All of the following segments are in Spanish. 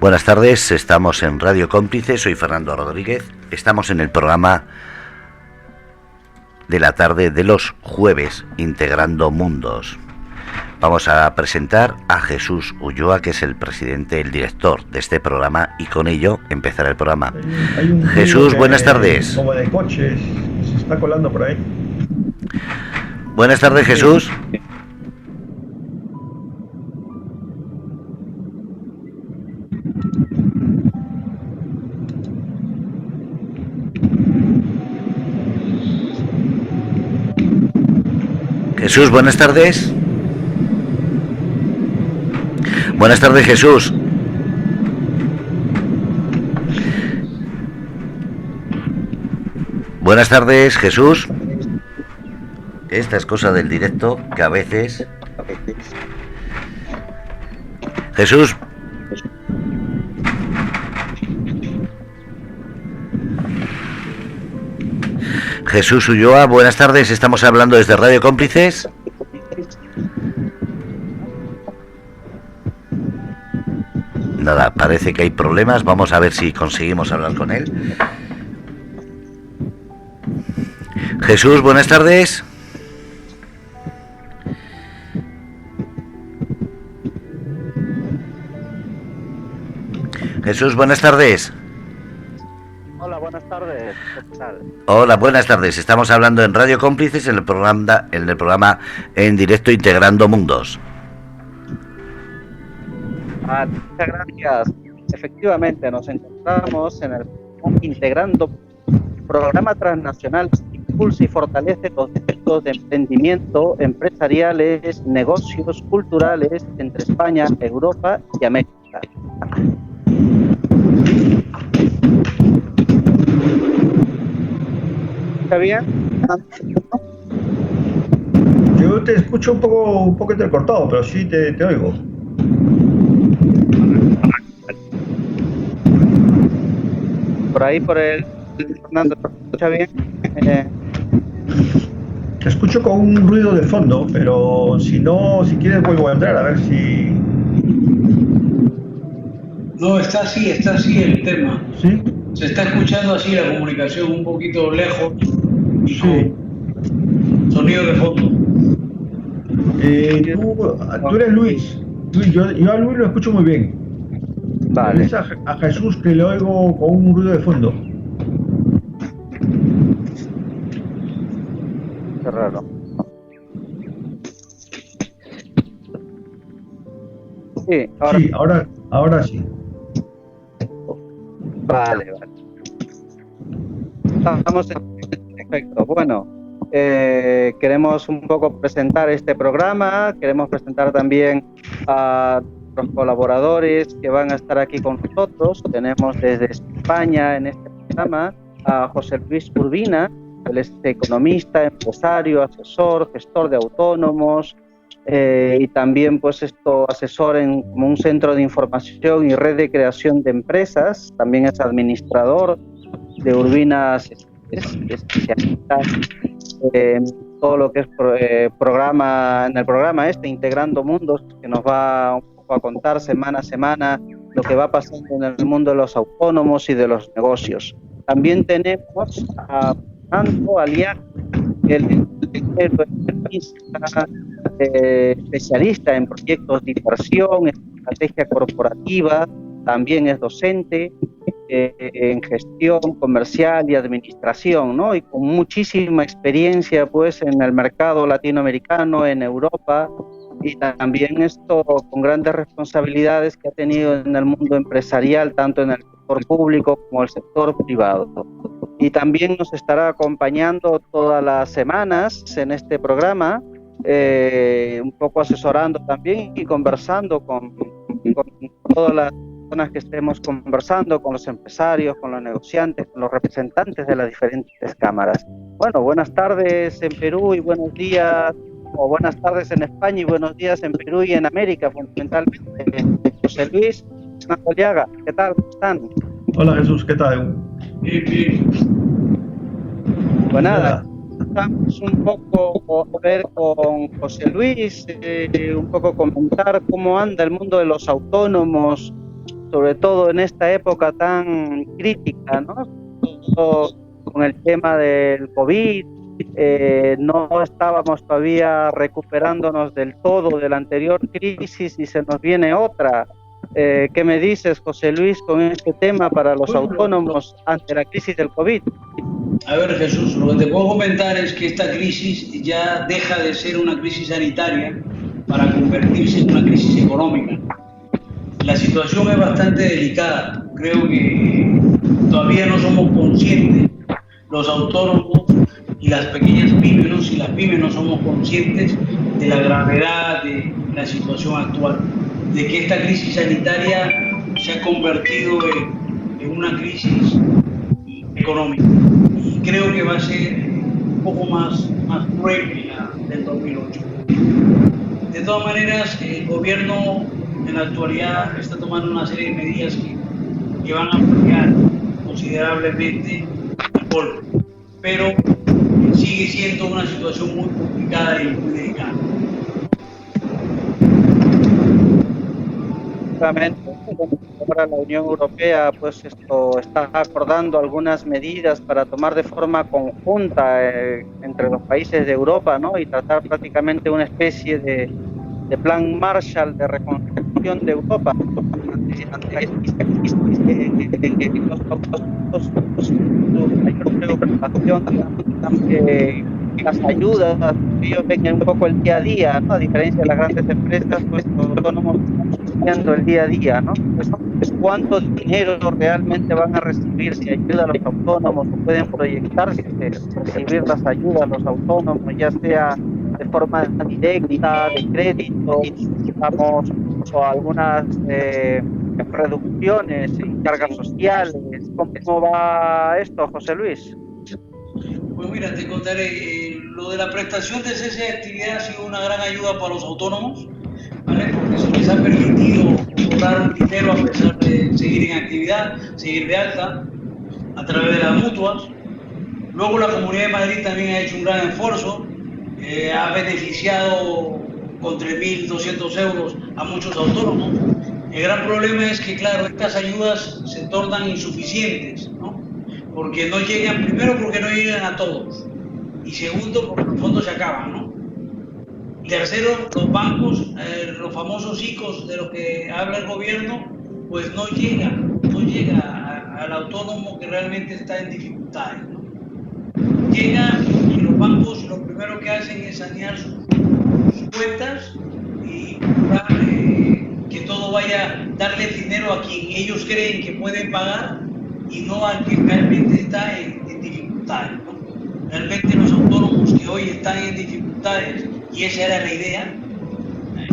Buenas tardes, estamos en Radio Cómplice, soy Fernando Rodríguez, estamos en el programa de la tarde de los jueves, Integrando Mundos. Vamos a presentar a Jesús Ulloa, que es el presidente, el director de este programa, y con ello empezará el programa. Hay Jesús, buenas tardes. Como de coches, se está colando por ahí. Buenas tardes, Jesús. Jesús, buenas tardes. Buenas tardes, Jesús. Buenas tardes, Jesús. Esta es cosa del directo, que a veces... Jesús. Jesús Ulloa, buenas tardes, estamos hablando desde Radio Cómplices. Nada, parece que hay problemas, vamos a ver si conseguimos hablar con él. Jesús, buenas tardes. Jesús, buenas tardes. Hola, buenas tardes. ¿Qué tal? Hola, buenas tardes. Estamos hablando en Radio Cómplices en el programa en directo Integrando Mundos. Muchas gracias. Efectivamente, nos encontramos en el Integrando, programa transnacional que impulsa y fortalece los derechos de emprendimiento empresariales, negocios culturales entre España, Europa y América. ¿Está bien? Yo te escucho un poco entrecortado, pero sí te oigo. Por ahí, por el Fernando, ¿te escucha bien? Te escucho con un ruido de fondo, pero si quieres vuelvo a entrar a ver si... No, está así el tema. ¿Sí? Se está escuchando así la comunicación un poquito lejos y Sí. con sonido de fondo. Tú eres Luis. Yo a Luis lo escucho muy bien. Vale. Es a Jesús que le oigo con un ruido de fondo. Qué raro. Sí, Ahora sí. Vale. Estamos en perfecto. Bueno, queremos un poco presentar este programa, queremos presentar también a los colaboradores que van a estar aquí con nosotros. Tenemos desde España en este programa a José Luis Urbina, él es economista, empresario, asesor, gestor de autónomos, y también pues asesor en como un centro de información y red de creación de empresas. También es administrador de Urbinas, especialista en todo lo que es programa, en el programa Integrando Mundos, que nos va un poco a contar semana a semana lo que va pasando en el mundo de los autónomos y de los negocios. También tenemos a Fernando Aliaga, el especialista en proyectos de inversión, en estrategia corporativa, también es docente en gestión comercial y administración, ¿no? Y con muchísima experiencia pues en el mercado latinoamericano, en Europa, y también con grandes responsabilidades que ha tenido en el mundo empresarial, tanto en el sector público como el sector privado. Y también nos estará acompañando todas las semanas en este programa, un poco asesorando también y conversando con todas las personas que estemos conversando, con los empresarios, con los negociantes, con los representantes de las diferentes cámaras. Bueno, buenas tardes en Perú y buenos días, o buenas tardes en España y buenos días en Perú y en América, fundamentalmente. José Luis Aliaga, ¿qué tal? ¿Cómo están? Hola Jesús, ¿qué tal? Bien. Pues nada, vamos un poco a ver con José Luis, un poco comentar cómo anda el mundo de los autónomos sobre todo en esta época tan crítica, ¿no? Todo con el tema del COVID, no estábamos todavía recuperándonos del todo de la anterior crisis y se nos viene otra. ¿Qué me dices, José Luis, con este tema para los autónomos ante la crisis del COVID? A ver, Jesús, lo que te puedo comentar es que esta crisis ya deja de ser una crisis sanitaria para convertirse en una crisis económica. La situación es bastante delicada. Creo que todavía no somos conscientes, los autónomos y las pequeñas pymes, ¿no? Si las pymes no somos conscientes de la gravedad de la situación actual, de que esta crisis sanitaria se ha convertido en una crisis económica. Y creo que va a ser un poco más cruel que la del 2008. De todas maneras, el gobierno en la actualidad está tomando una serie de medidas que van a ampliar considerablemente el golpe, pero sigue siendo una situación muy complicada y muy delicada. Ahora la Unión Europea pues está acordando algunas medidas para tomar de forma conjunta entre los países de Europa, ¿no? Y tratar prácticamente una especie de plan Marshall de reconstrucción de Europa. Las ayudas, ellos ven un poco el día a día, ¿no? A diferencia de las grandes empresas, pues los autónomos viendo el día a día, ¿no? Pues cuánto dinero realmente van a recibir si ayuda a los autónomos, o pueden proyectarse recibir las ayudas a los autónomos, ya sea de forma directa, de crédito, digamos, o algunas reducciones en cargas sociales. ¿Cómo va esto, José Luis? Pues mira, te contaré, lo de la prestación de cese de actividad ha sido una gran ayuda para los autónomos, ¿vale? Porque eso les ha permitido cobrar un dinero a pesar de seguir en actividad, seguir de alta, a través de las mutuas. Luego la Comunidad de Madrid también ha hecho un gran esfuerzo, ha beneficiado con 3.200 euros a muchos autónomos. El gran problema es que, claro, estas ayudas se tornan insuficientes, ¿no? Porque no llegan, primero porque no llegan a todos, y segundo porque los fondos se acaban, ¿no? Tercero, los bancos, los famosos ICOs de los que habla el gobierno, pues no llega al autónomo que realmente está en dificultades, ¿no? Llega y los bancos lo primero que hacen es sanear sus cuentas y que todo vaya, darle dinero a quien ellos creen que pueden pagar y no al que realmente está en dificultades, ¿no? Realmente los autónomos que hoy están en dificultades, y esa era la idea,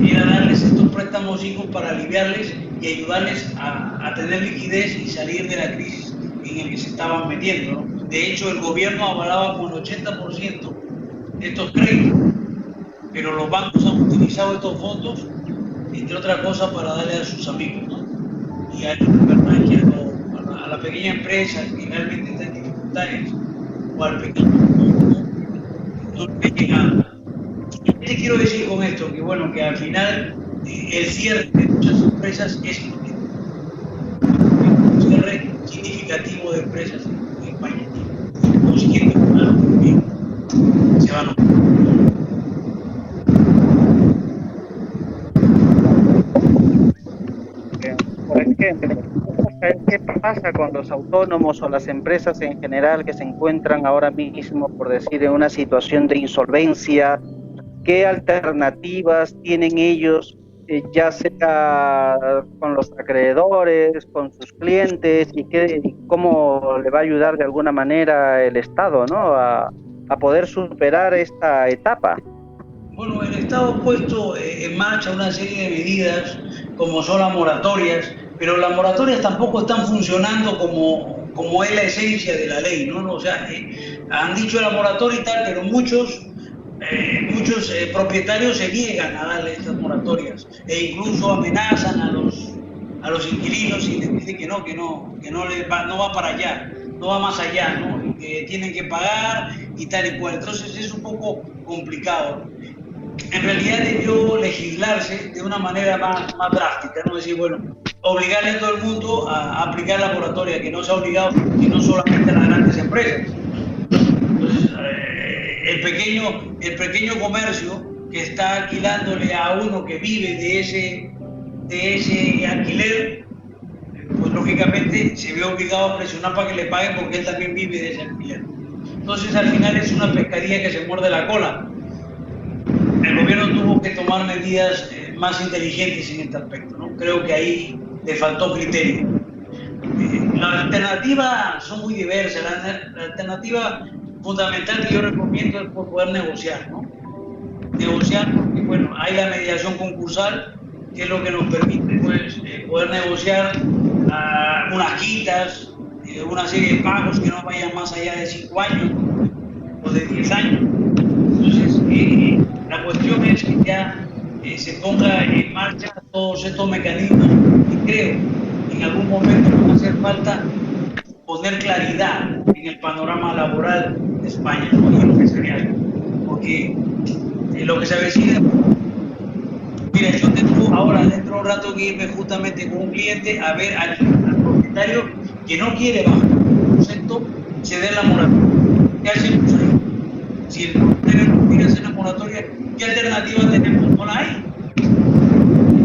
era darles estos préstamos hijos para aliviarles y ayudarles a tener liquidez y salir de la crisis en la que se estaban metiendo, ¿no? De hecho, el gobierno avalaba con el 80% estos créditos, pero los bancos han utilizado estos fondos, entre otras cosas, para darle a sus amigos, ¿no? Y a la pequeña empresa que realmente está en dificultades, o al pequeño no le llega. ¿Qué te quiero decir con esto? Que bueno, que al final el cierre de muchas empresas es un cierre significativo de empresas en España. Consiguiendo, claro, que se van a... Por ejemplo, ¿qué pasa con los autónomos o las empresas en general que se encuentran ahora mismo, por decir, en una situación de insolvencia? ¿Qué alternativas tienen ellos, ya sea con los acreedores, con sus clientes, y cómo le va a ayudar de alguna manera el Estado, ¿no? a poder superar esta etapa? Bueno, el Estado ha puesto en marcha una serie de medidas, como son las moratorias, pero las moratorias tampoco están funcionando como es la esencia de la ley, ¿no? O sea, han dicho la moratoria y tal, pero muchos propietarios se niegan a darle estas moratorias e incluso amenazan a los inquilinos y les dicen que no va para allá, no va más allá, ¿no? Que tienen que pagar y tal y cual. Entonces es un poco complicado. En realidad debió legislarse de una manera más drástica, ¿no? Decir, bueno, obligarle a todo el mundo a aplicar la moratoria, que no sea obligado, y no solamente a las grandes empresas. Entonces, el pequeño comercio que está alquilándole a uno que vive de ese alquiler, pues lógicamente se ve obligado a presionar para que le paguen porque él también vive de ese alquiler. Entonces al final es una pescadilla que se muerde la cola. El gobierno tuvo que tomar medidas más inteligentes en este aspecto, ¿no? Creo que ahí le faltó criterio. Las alternativas son muy diversas. La alternativa fundamental que yo recomiendo es por poder negociar, ¿no? Negociar porque, bueno, hay la mediación concursal, que es lo que nos permite, pues, poder negociar unas quitas, una serie de pagos que no vayan más allá de 5 años o de 10 años. Entonces, la cuestión es que ya se ponga en marcha todos estos mecanismos y creo que en algún momento va a hacer falta poner claridad en el panorama laboral de España, ¿no? Y empresarial, porque lo que se avecina. Mira, yo tengo ahora dentro de un rato que irme justamente con un cliente a ver al propietario que no quiere bajar el concepto, ceder la moratoria. ¿Qué hacemos ahí? Si el propietario no quiere hacer la moratoria, ¿qué alternativa tenemos? No la hay.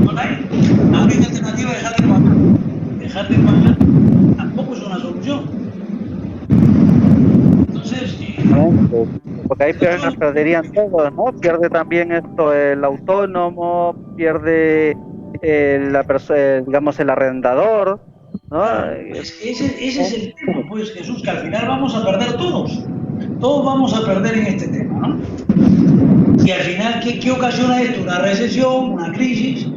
No la hay. La única alternativa es dejar de pagar. Dejar de pagar tampoco es una solución. Entonces, porque ahí perderían todos, ¿no? Pierde también esto el autónomo, pierde digamos el arrendador, ¿no? Claro, ese es el tema, pues, Jesús, que al final vamos a perder todos. Todos vamos a perder en este tema, ¿no? Y al final, ¿qué ocasiona esto? Una recesión, una crisis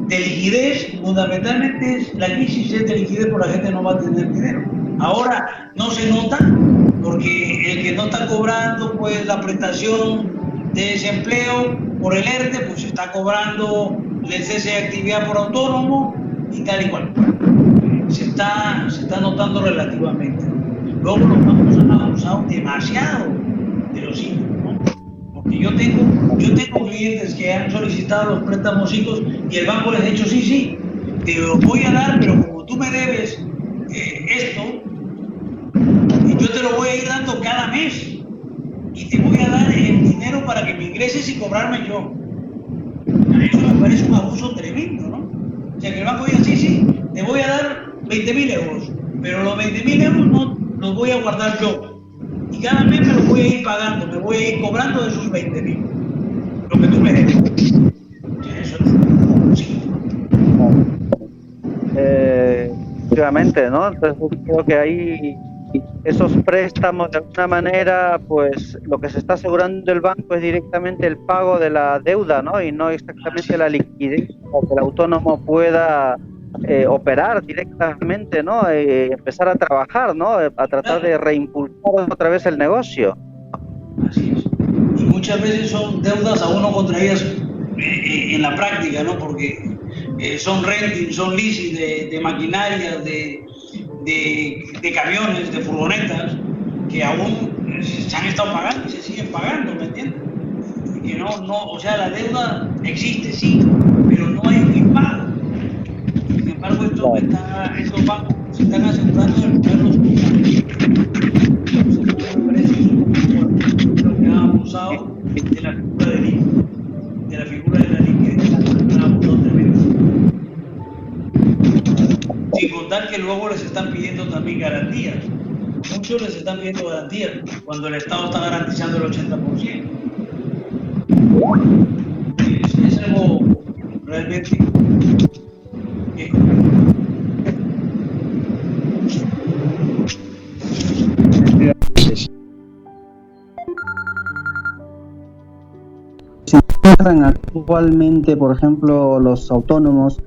de liquidez. Fundamentalmente la crisis es de liquidez porque la gente no va a tener dinero. Ahora no se nota porque el que no está cobrando pues la prestación de desempleo por el ERTE, pues está cobrando el cese de actividad por autónomo y tal y cual. Se está notando relativamente, ¿no? Luego los bancos han abusado demasiado de los hijos, ¿no? Porque yo tengo clientes que han solicitado los préstamos hijos y el banco les ha dicho sí, te lo voy a dar, pero como tú me debes esto, yo te lo voy a ir dando cada mes y te voy a dar el dinero para que me ingreses y cobrarme yo. Eso me parece un abuso tremendo, ¿no? O sea, que el banco diga, sí, te voy a dar 20.000 euros, pero los 20.000 euros no los voy a guardar yo. Y cada mes me los voy a ir pagando, me voy a ir cobrando de esos 20.000, lo que tú me debes. Eso es sí. Efectivamente, ¿no? Entonces creo que ahí esos préstamos de alguna manera, pues lo que se está asegurando el banco es directamente el pago de la deuda, ¿no? Y no exactamente la liquidez, para que el autónomo pueda operar directamente, ¿no? Empezar a trabajar, ¿no? A tratar de reimpulsar otra vez el negocio. Así es. Y muchas veces son deudas a uno contraídas en la práctica, ¿no? Porque son renting, son leasing de maquinaria, de camiones, de furgonetas, que aún se han estado pagando y se siguen pagando, ¿me entiendes? Que no, o sea, la deuda existe, sí, pero no hay un impago. Sin embargo, estos bancos se están asegurando de ponerlos como lo que han abusado de la figura de la figura de la liquidez, han abusado tremendo. Sin contar que luego les están pidiendo también garantías. Muchos les están pidiendo garantías cuando el Estado está garantizando el 80%. Es algo realmente se encuentran actualmente, por ejemplo, los autónomos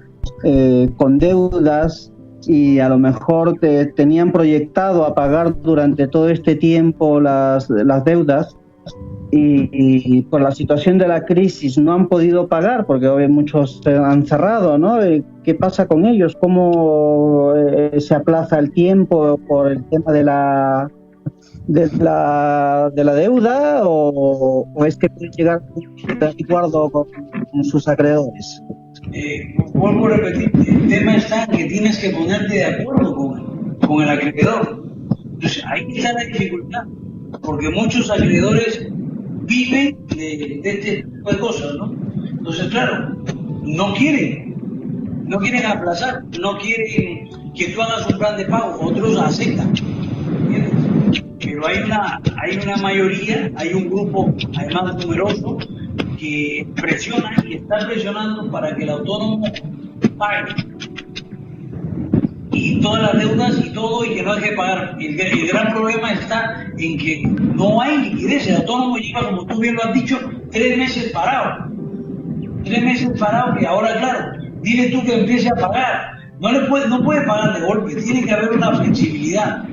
con deudas y a lo mejor tenían proyectado a pagar durante todo este tiempo las deudas y por la situación de la crisis no han podido pagar porque hoy muchos se han cerrado, ¿no? ¿Qué pasa con ellos? ¿Cómo se aplaza el tiempo por el tema de la deuda o es que pueden llegar a un acuerdo con sus acreedores? vuelvo a repetir, el tema está en que tienes que ponerte de acuerdo con el acreedor. Entonces, ahí está la dificultad, porque muchos acreedores viven de este tipo de cosas, ¿no? Entonces, claro, no quieren aplazar, no quieren que tú hagas un plan de pago, otros aceptan, ¿entiendes? Pero hay una mayoría, hay un grupo además numeroso que presiona y está presionando para que el autónomo pague. Y todas las deudas y todo, y que no hay que pagar. El gran problema está en que no hay liquidez. El autónomo lleva, como tú bien lo has dicho, 3 meses parado. 3 meses parado, que ahora, claro, dile tú que empiece a pagar. No puede pagar de golpe, tiene que haber una flexibilidad.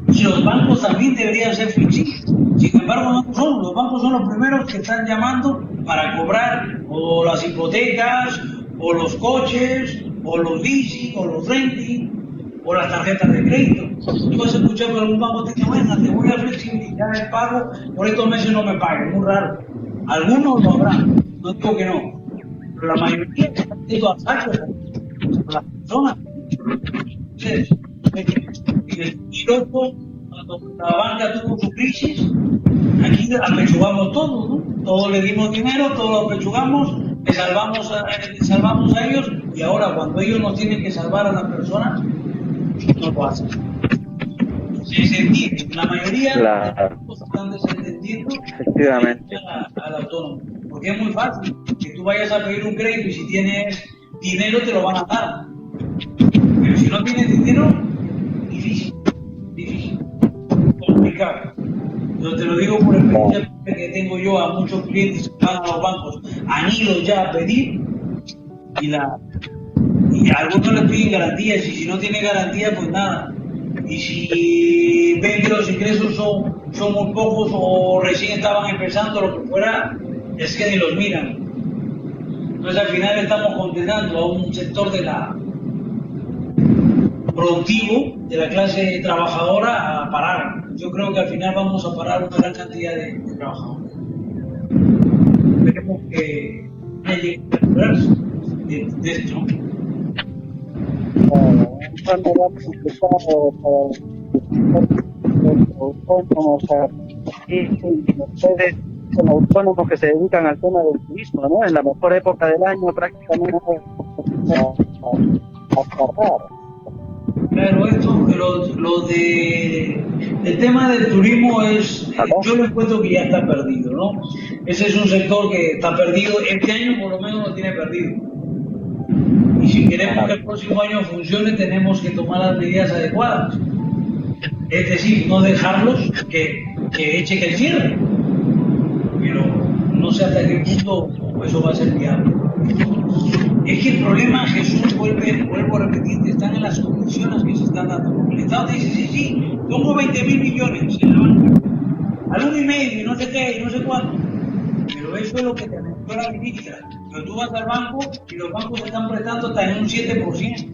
Y los bancos también deberían ser flexibles. Sin embargo, no son. Los bancos son los primeros que están llamando para cobrar o las hipotecas, o los coches, o los leasing, o los renting, o las tarjetas de crédito. Tú has escuchado que algún banco te dice, bueno, te voy a flexibilizar el pago, por estos meses no me paguen, muy raro. Algunos lo habrán, no digo que no, pero la mayoría están haciendo ataques a las personas. Entonces, en el 2008, cuando la banca tuvo su crisis, aquí apechugamos todo, ¿no? Todos le dimos dinero, todos lo apechugamos, le salvamos a ellos, y ahora cuando ellos nos tienen que salvar a las personas, no lo hacen. Sí, se entiende. La mayoría de las cosas están desentendiendo al autónomo. Porque es muy fácil que tú vayas a pedir un crédito y si tienes dinero te lo van a dar. Pero si no tienes dinero, difícil, complicado. Yo te lo digo por experiencia que tengo yo a muchos clientes que van a los bancos, han ido ya a pedir y algunos les piden garantías y si no tiene garantía pues nada. Y si ven que los ingresos son muy pocos o recién estaban empezando, lo que fuera, es que ni los miran. Entonces al final estamos condenando a un sector productivo de la clase trabajadora a parar. Yo creo que al final vamos a parar una gran cantidad de trabajadores. Esperemos que no llegue a recuperarse de esto. Cuando va complicado para los autónomos, ustedes como autónomos que se dedican al tema del turismo, ¿no? En la mejor época del año prácticamente a cerrar. Claro, el tema del turismo yo lo encuentro que ya está perdido, ¿no? Ese es un sector que está perdido, este año por lo menos lo tiene perdido. Y si queremos que el próximo año funcione, tenemos que tomar las medidas adecuadas. Es decir, no dejarlos que echen el cierre. Pero no sé hasta qué punto eso va a ser viable. Es que el problema, Jesús, vuelvo a repetir, están en las condiciones que se están dando. Porque el Estado te dice, sí, pongo 20.000 millones en la banca, al 1,5 y no sé qué, y no sé cuánto. Pero eso es lo que te anunció la ministra. Pero tú vas al banco y los bancos te están prestando hasta en un 7%.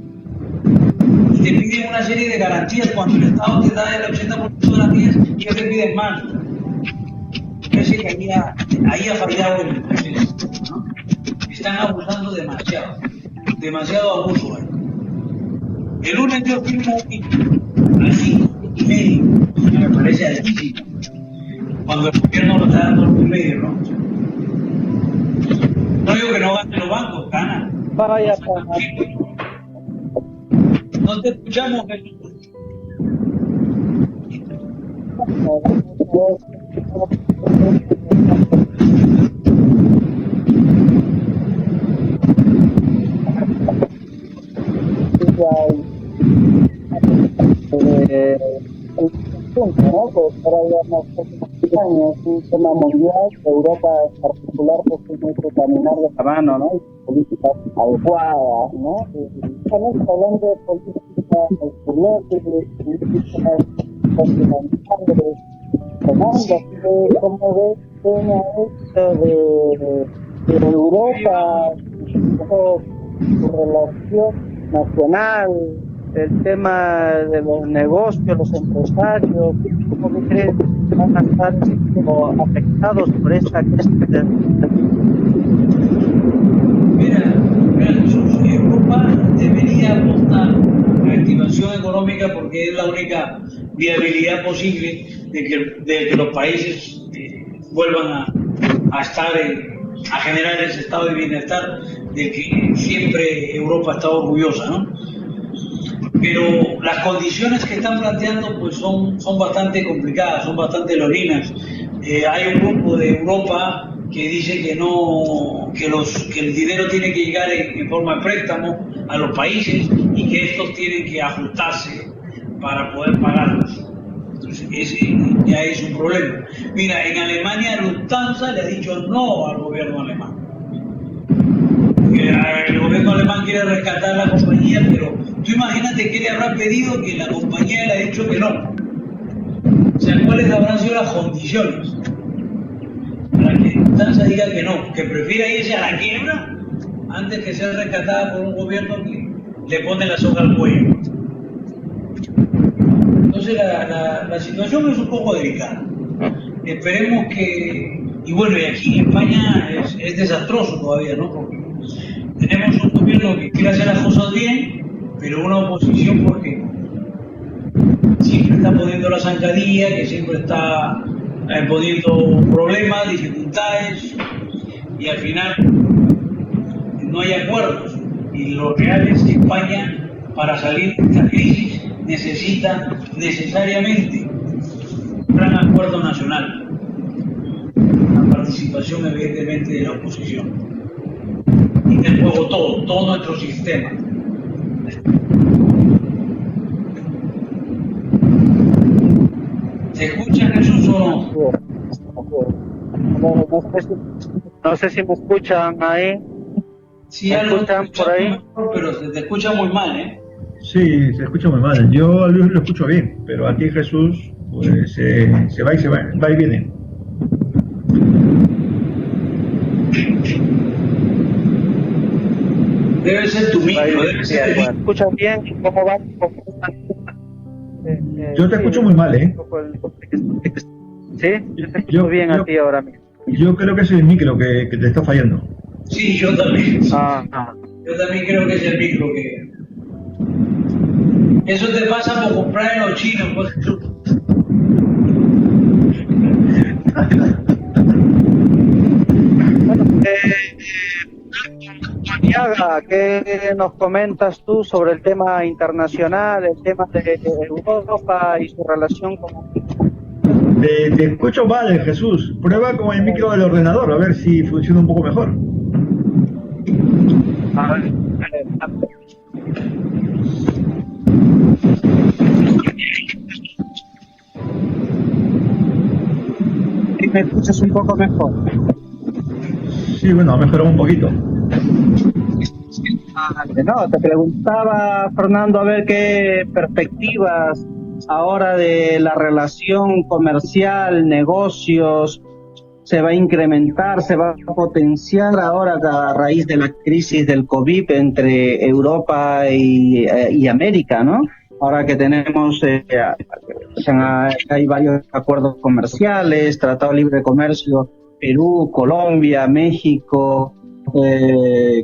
Y te piden una serie de garantías cuando el Estado te da el 80% de garantías y ellos te piden más. Parece que ahí ha fallado el proceso, ¿no? Están abusando demasiado abuso. El lunes yo firmo al 5,5, que me parece altísimo, cuando el gobierno lo está dando al 1,5, ¿no? No digo que no gasten los bancos, ganan. Vaya, no te escuchamos, Jesús. Punto, ¿no? Pues ahora ya más años, un tema mundial, Europa en particular, pues tiene que caminar de la mano, ¿no? Y políticas adecuadas, ¿no? Estamos hablando de políticas exteriores, políticas continentales, ¿cómo ves esto de Europa, su relación nacional, el tema de los negocios, los empresarios? ¿Cómo crees que van a estar afectados por esta crisis? Mira, porque es la única viabilidad posible de que los países vuelvan a estar, a generar ese estado de bienestar del que siempre Europa está orgullosa, ¿no? Pero las condiciones que están planteando pues son bastante complicadas, son bastante leoninas. Hay un grupo de Europa que dice que no, que el dinero tiene que llegar en forma de préstamo a los países y que estos tienen que ajustarse para poder pagarlos. Entonces ese ya es un problema. Mira, en Alemania Lufthansa le ha dicho no al gobierno alemán. El gobierno alemán quiere rescatar la compañía, pero tú imagínate qué le habrá pedido que la compañía le ha dicho que no. O sea, ¿cuáles habrán sido las condiciones para que Lufthansa diga que no, que prefiera irse a la quiebra antes que ser rescatada por un gobierno que le pone la soga al cuello? Entonces la situación es un poco delicada. Esperemos que... Y bueno, y aquí en España es desastroso todavía, ¿no? Porque tenemos un gobierno que quiere hacer las cosas bien, pero una oposición porque siempre está poniendo la zancadilla, que siempre está poniendo problemas, dificultades, y al final no hay acuerdos. Y lo real es que España, para salir de esta crisis, necesita necesariamente un gran acuerdo nacional. La participación, evidentemente, de la oposición. Y del juego todo nuestro sistema. ¿Se escucha, Jesús, o no? No sé si me escuchan ahí. Sí, ¿Me algo escuchan por ahí? mejor, pero se te escucha muy mal, ¿eh? Sí, se escucha muy mal. Yo a Luis lo escucho bien, pero a ti, Jesús, pues se va y viene. Debe ser tu micro, debe ser el ¿Me micro. escuchan bien? ¿Cómo va? Yo te escucho muy mal, ¿eh? Sí, yo te escucho bien a ti ahora mismo. Yo creo que es el micro que te está fallando. Sí, yo también. Ah. Yo también creo que es el micro que... Eso te pasa por comprar en los chinos, pues. Yaga, ¿qué nos comentas tú sobre el tema internacional, el tema de Europa y su relación con... Te escucho mal, Jesús. Prueba con el micro del ordenador, a ver si funciona un poco mejor. A ver, ¿y me escuchas un poco mejor? Sí, bueno, ha mejorado un poquito. No, te preguntaba, Fernando, a ver qué perspectivas ahora de la relación comercial, negocios, se va a incrementar, se va a potenciar ahora a raíz de la crisis del COVID entre Europa y América, ¿no? Ahora que tenemos, hay varios acuerdos comerciales, Tratado de Libre Comercio, Perú, Colombia, México,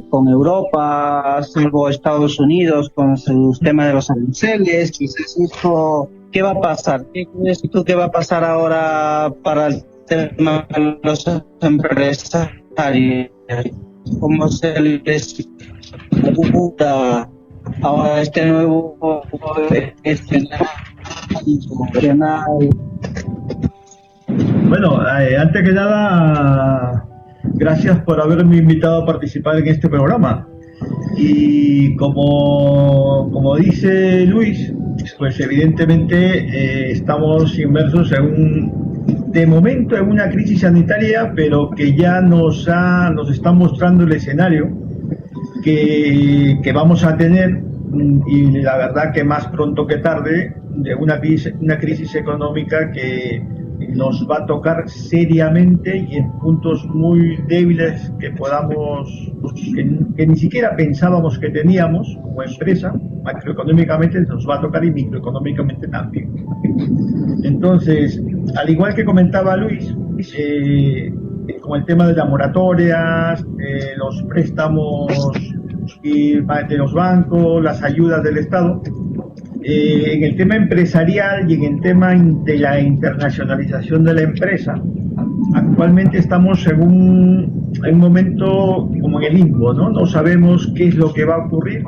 con Europa, salvo Estados Unidos con su tema de los aranceles. Quizás esto, ¿qué va a pasar? ¿Qué crees tú que va a pasar ahora para el tema de los empresarios? ¿Cómo se les pregunta ahora este nuevo escenario? Bueno, antes que nada, gracias por haberme invitado a participar en este programa. Y como dice Luis, pues evidentemente estamos inmersos de momento en una crisis sanitaria, pero que ya nos está mostrando el escenario que vamos a tener, y la verdad que más pronto que tarde, de una crisis económica que nos va a tocar seriamente y en puntos muy débiles que que ni siquiera pensábamos que teníamos como empresa. Macroeconómicamente nos va a tocar y microeconómicamente también. Entonces, al igual que comentaba Luis, con el tema de las moratorias, los préstamos de los bancos, las ayudas del Estado, En el tema empresarial y en el tema de la internacionalización de la empresa, actualmente estamos en un momento como en el limbo, ¿no? No sabemos qué es lo que va a ocurrir,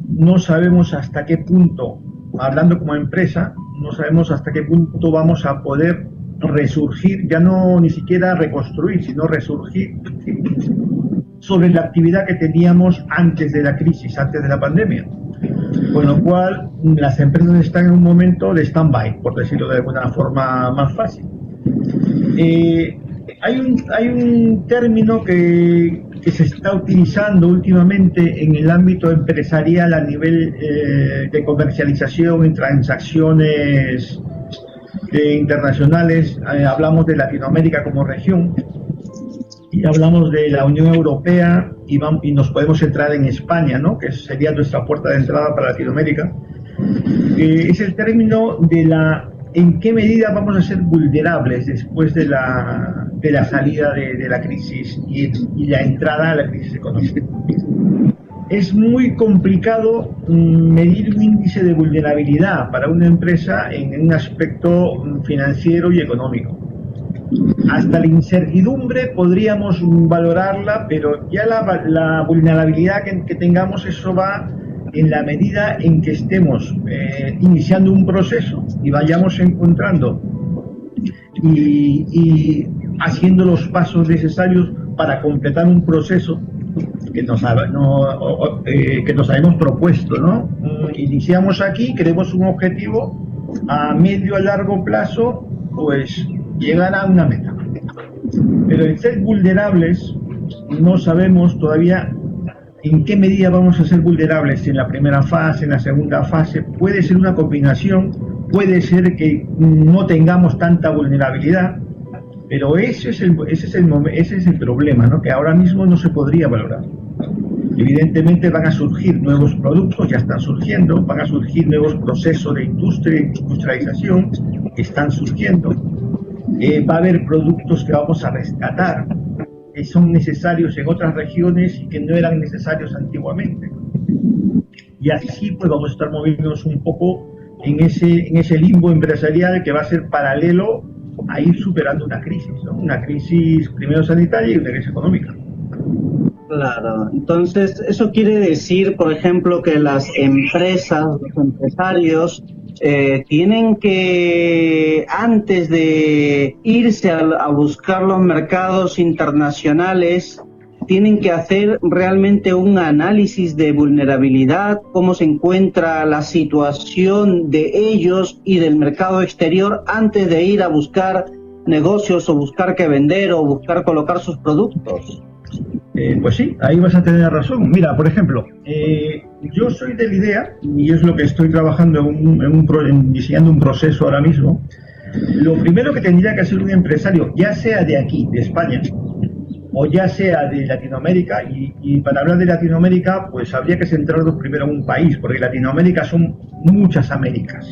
no sabemos hasta qué punto, hablando como empresa, no sabemos hasta qué punto vamos a poder resurgir, ya no ni siquiera reconstruir, sino resurgir sobre la actividad que teníamos antes de la crisis, antes de la pandemia. Con lo cual, las empresas están en un momento de stand-by, por decirlo de alguna forma más fácil. Hay un término que se está utilizando últimamente en el ámbito empresarial a nivel de comercialización y transacciones internacionales. Hablamos de Latinoamérica como región y hablamos de la Unión Europea y nos podemos centrar en España, ¿no? Que sería nuestra puerta de entrada para Latinoamérica. Es el término de en qué medida vamos a ser vulnerables después de la salida de la crisis y la entrada a la crisis económica. Es muy complicado medir un índice de vulnerabilidad para una empresa en un aspecto financiero y económico. Hasta la incertidumbre podríamos valorarla, pero ya la vulnerabilidad que tengamos, eso va en la medida en que estemos iniciando un proceso y vayamos encontrando y haciendo los pasos necesarios para completar un proceso que nos habíamos propuesto, ¿no? Iniciamos aquí, queremos un objetivo a medio a largo plazo, pues llegar a una meta. Pero el ser vulnerables, no sabemos todavía en qué medida vamos a ser vulnerables, si en la primera fase, en la segunda fase. Puede ser una combinación, puede ser que no tengamos tanta vulnerabilidad, pero ese es el problema, ¿no? Que ahora mismo no se podría valorar. Evidentemente van a surgir nuevos productos, ya están surgiendo, van a surgir nuevos procesos de industrialización que están surgiendo. Va a haber productos que vamos a rescatar, que son necesarios en otras regiones y que no eran necesarios antiguamente. Y así pues vamos a estar moviéndonos un poco en ese limbo empresarial que va a ser paralelo a ir superando una crisis, ¿no? Una crisis primero sanitaria y una crisis económica. Claro, entonces eso quiere decir, por ejemplo, que las empresas, los empresarios, tienen que, antes de irse a buscar los mercados internacionales, tienen que hacer realmente un análisis de vulnerabilidad, cómo se encuentra la situación de ellos y del mercado exterior antes de ir a buscar negocios o buscar qué vender o buscar colocar sus productos. Pues sí, ahí vas a tener razón. Mira, por ejemplo, yo soy de la idea, y es lo que estoy trabajando diseñando un proceso ahora mismo. Lo primero que tendría que hacer un empresario, ya sea de aquí, de España, o ya sea de Latinoamérica, y para hablar de Latinoamérica, pues habría que centrarnos primero en un país, porque Latinoamérica son muchas Américas.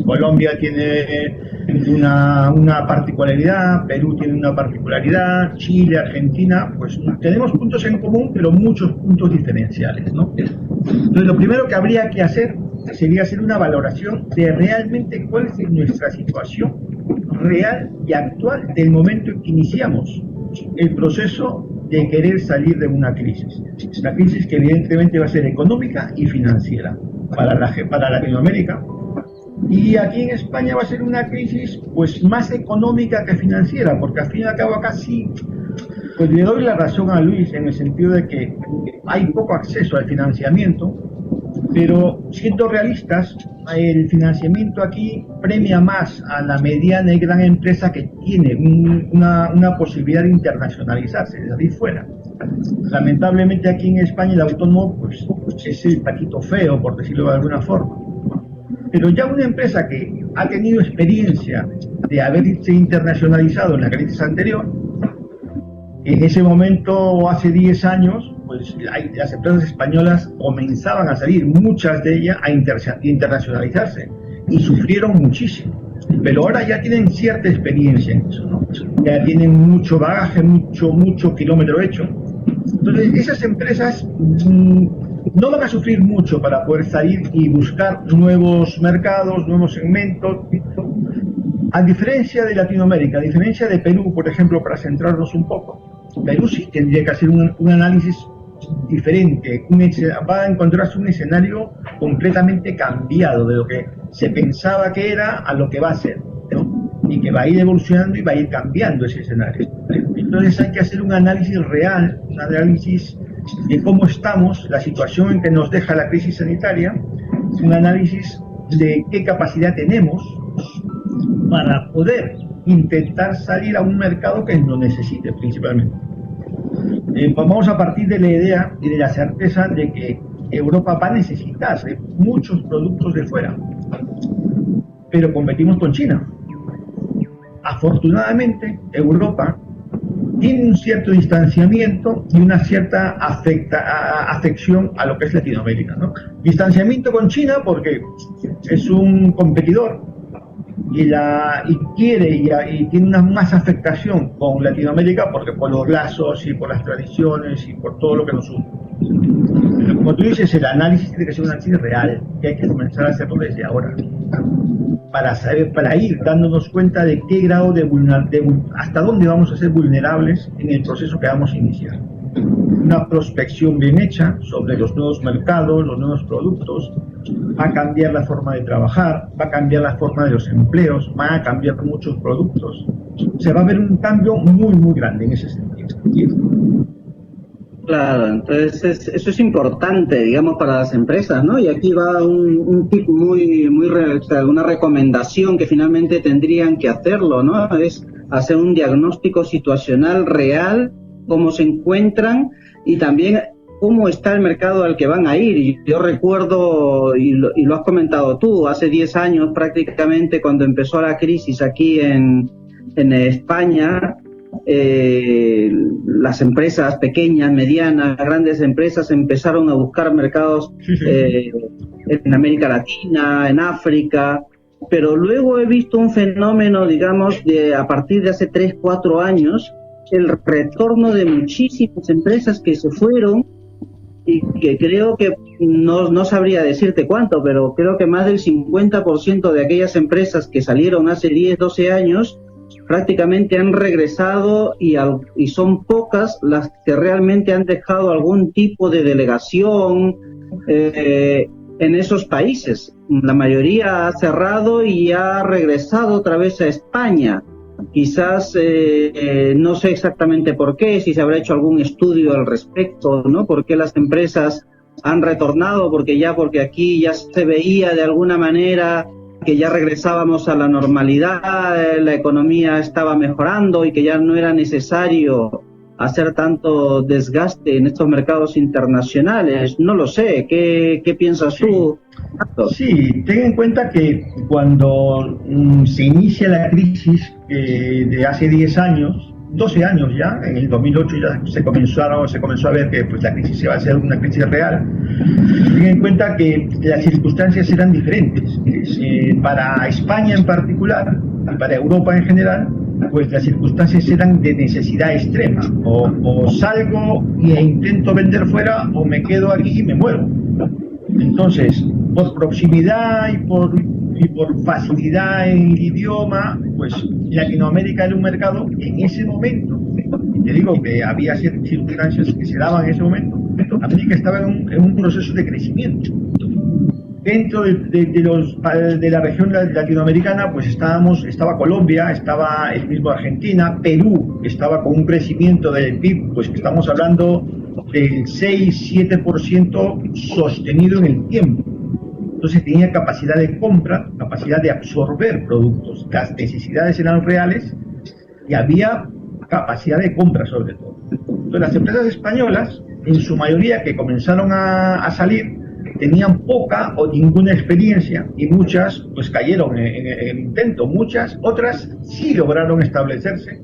Colombia tiene una particularidad, Perú tiene una particularidad, Chile, Argentina, pues tenemos puntos en común, pero muchos puntos diferenciales, ¿no? Entonces, lo primero que habría que hacer sería hacer una valoración de realmente cuál es nuestra situación real y actual del momento en que iniciamos el proceso de querer salir de una crisis. Una crisis que evidentemente va a ser económica y financiera para Latinoamérica. Y aquí en España va a ser una crisis pues más económica que financiera, porque al fin y al cabo acá sí, pues le doy la razón a Luis en el sentido de que hay poco acceso al financiamiento, pero siendo realistas, el financiamiento aquí premia más a la mediana y gran empresa que tiene una posibilidad de internacionalizarse, de salir fuera. Lamentablemente aquí en España el autónomo pues es el patito feo, por decirlo de alguna forma. Pero ya una empresa que ha tenido experiencia de haberse internacionalizado en la crisis anterior, en ese momento, hace 10 años, pues las empresas españolas comenzaban a salir, muchas de ellas, a internacionalizarse, y sufrieron muchísimo. Pero ahora ya tienen cierta experiencia en eso, ¿no? Ya tienen mucho bagaje, mucho kilómetro hecho. Entonces, esas empresas no van a sufrir mucho para poder salir y buscar nuevos mercados, nuevos segmentos. A diferencia de Latinoamérica, a diferencia de Perú, por ejemplo, para centrarnos un poco, Perú sí tendría que hacer un análisis diferente, va a encontrarse un escenario completamente cambiado de lo que se pensaba que era a lo que va a ser, ¿no? Y que va a ir evolucionando y va a ir cambiando ese escenario. Entonces hay que hacer un análisis real, un análisis de cómo estamos, la situación en que nos deja la crisis sanitaria, un análisis de qué capacidad tenemos para poder intentar salir a un mercado que lo necesite principalmente. Vamos a partir de la idea y de la certeza de que Europa va a necesitar de muchos productos de fuera, pero competimos con China. Afortunadamente, Europa tiene un cierto distanciamiento y una cierta afección a lo que es Latinoamérica, ¿no? Distanciamiento con China porque es un competidor y tiene una más afectación con Latinoamérica porque por los lazos y por las tradiciones y por todo lo que nos une. Pero como tú dices, el análisis tiene que ser un análisis real, que hay que comenzar a hacerlo desde ahora, para ir dándonos cuenta de qué grado hasta dónde vamos a ser vulnerables en el proceso que vamos a iniciar. Una prospección bien hecha sobre los nuevos mercados, los nuevos productos, va a cambiar la forma de trabajar, va a cambiar la forma de los empleos, van a cambiar muchos productos. Se va a ver un cambio muy, muy grande en ese sentido. Claro, entonces eso es importante, digamos, para las empresas, ¿no? Y aquí va un tip una recomendación que finalmente tendrían que hacerlo, ¿no? Es hacer un diagnóstico situacional real, cómo se encuentran y también cómo está el mercado al que van a ir. Y yo recuerdo, y lo has comentado tú, hace 10 años prácticamente cuando empezó la crisis aquí en España, las empresas pequeñas, medianas, grandes empresas empezaron a buscar mercados en América Latina, en África, pero luego he visto un fenómeno, digamos, a partir de hace 3, 4 años, el retorno de muchísimas empresas que se fueron y que creo que, no sabría decirte cuánto, pero creo que más del 50% de aquellas empresas que salieron hace 10, 12 años prácticamente han regresado y son pocas las que realmente han dejado algún tipo de delegación en esos países. La mayoría ha cerrado y ha regresado otra vez a España. Quizás no sé exactamente por qué, si se habrá hecho algún estudio al respecto, ¿no? ¿Por qué las empresas han retornado? Porque aquí ya se veía de alguna manera que ya regresábamos a la normalidad, la economía estaba mejorando y que ya no era necesario hacer tanto desgaste en estos mercados internacionales. No lo sé, ¿qué piensas tú? Sí, ten en cuenta que cuando se inicia la crisis de hace 10 años, 12 años ya, en el 2008 ya se comenzó a ver que pues, la crisis iba a ser una crisis real. Ten en cuenta que las circunstancias eran diferentes. Para España en particular, para Europa en general, pues las circunstancias eran de necesidad extrema. O salgo e intento vender fuera, o me quedo aquí y me muero. Entonces, por proximidad y por facilidad en el idioma, pues Latinoamérica era un mercado en ese momento, y te digo que había ciertas circunstancias que se daban en ese momento, América estaba en un proceso de crecimiento. Dentro de la región latinoamericana, pues estaba Colombia, estaba el mismo Argentina, Perú estaba con un crecimiento del PIB, pues que estamos hablando del 6-7% sostenido en el tiempo. Entonces tenía capacidad de compra, capacidad de absorber productos. Las necesidades eran reales y había capacidad de compra sobre todo. Entonces las empresas españolas, en su mayoría que comenzaron a salir, tenían poca o ninguna experiencia y muchas pues cayeron en el intento. Muchas, otras sí lograron establecerse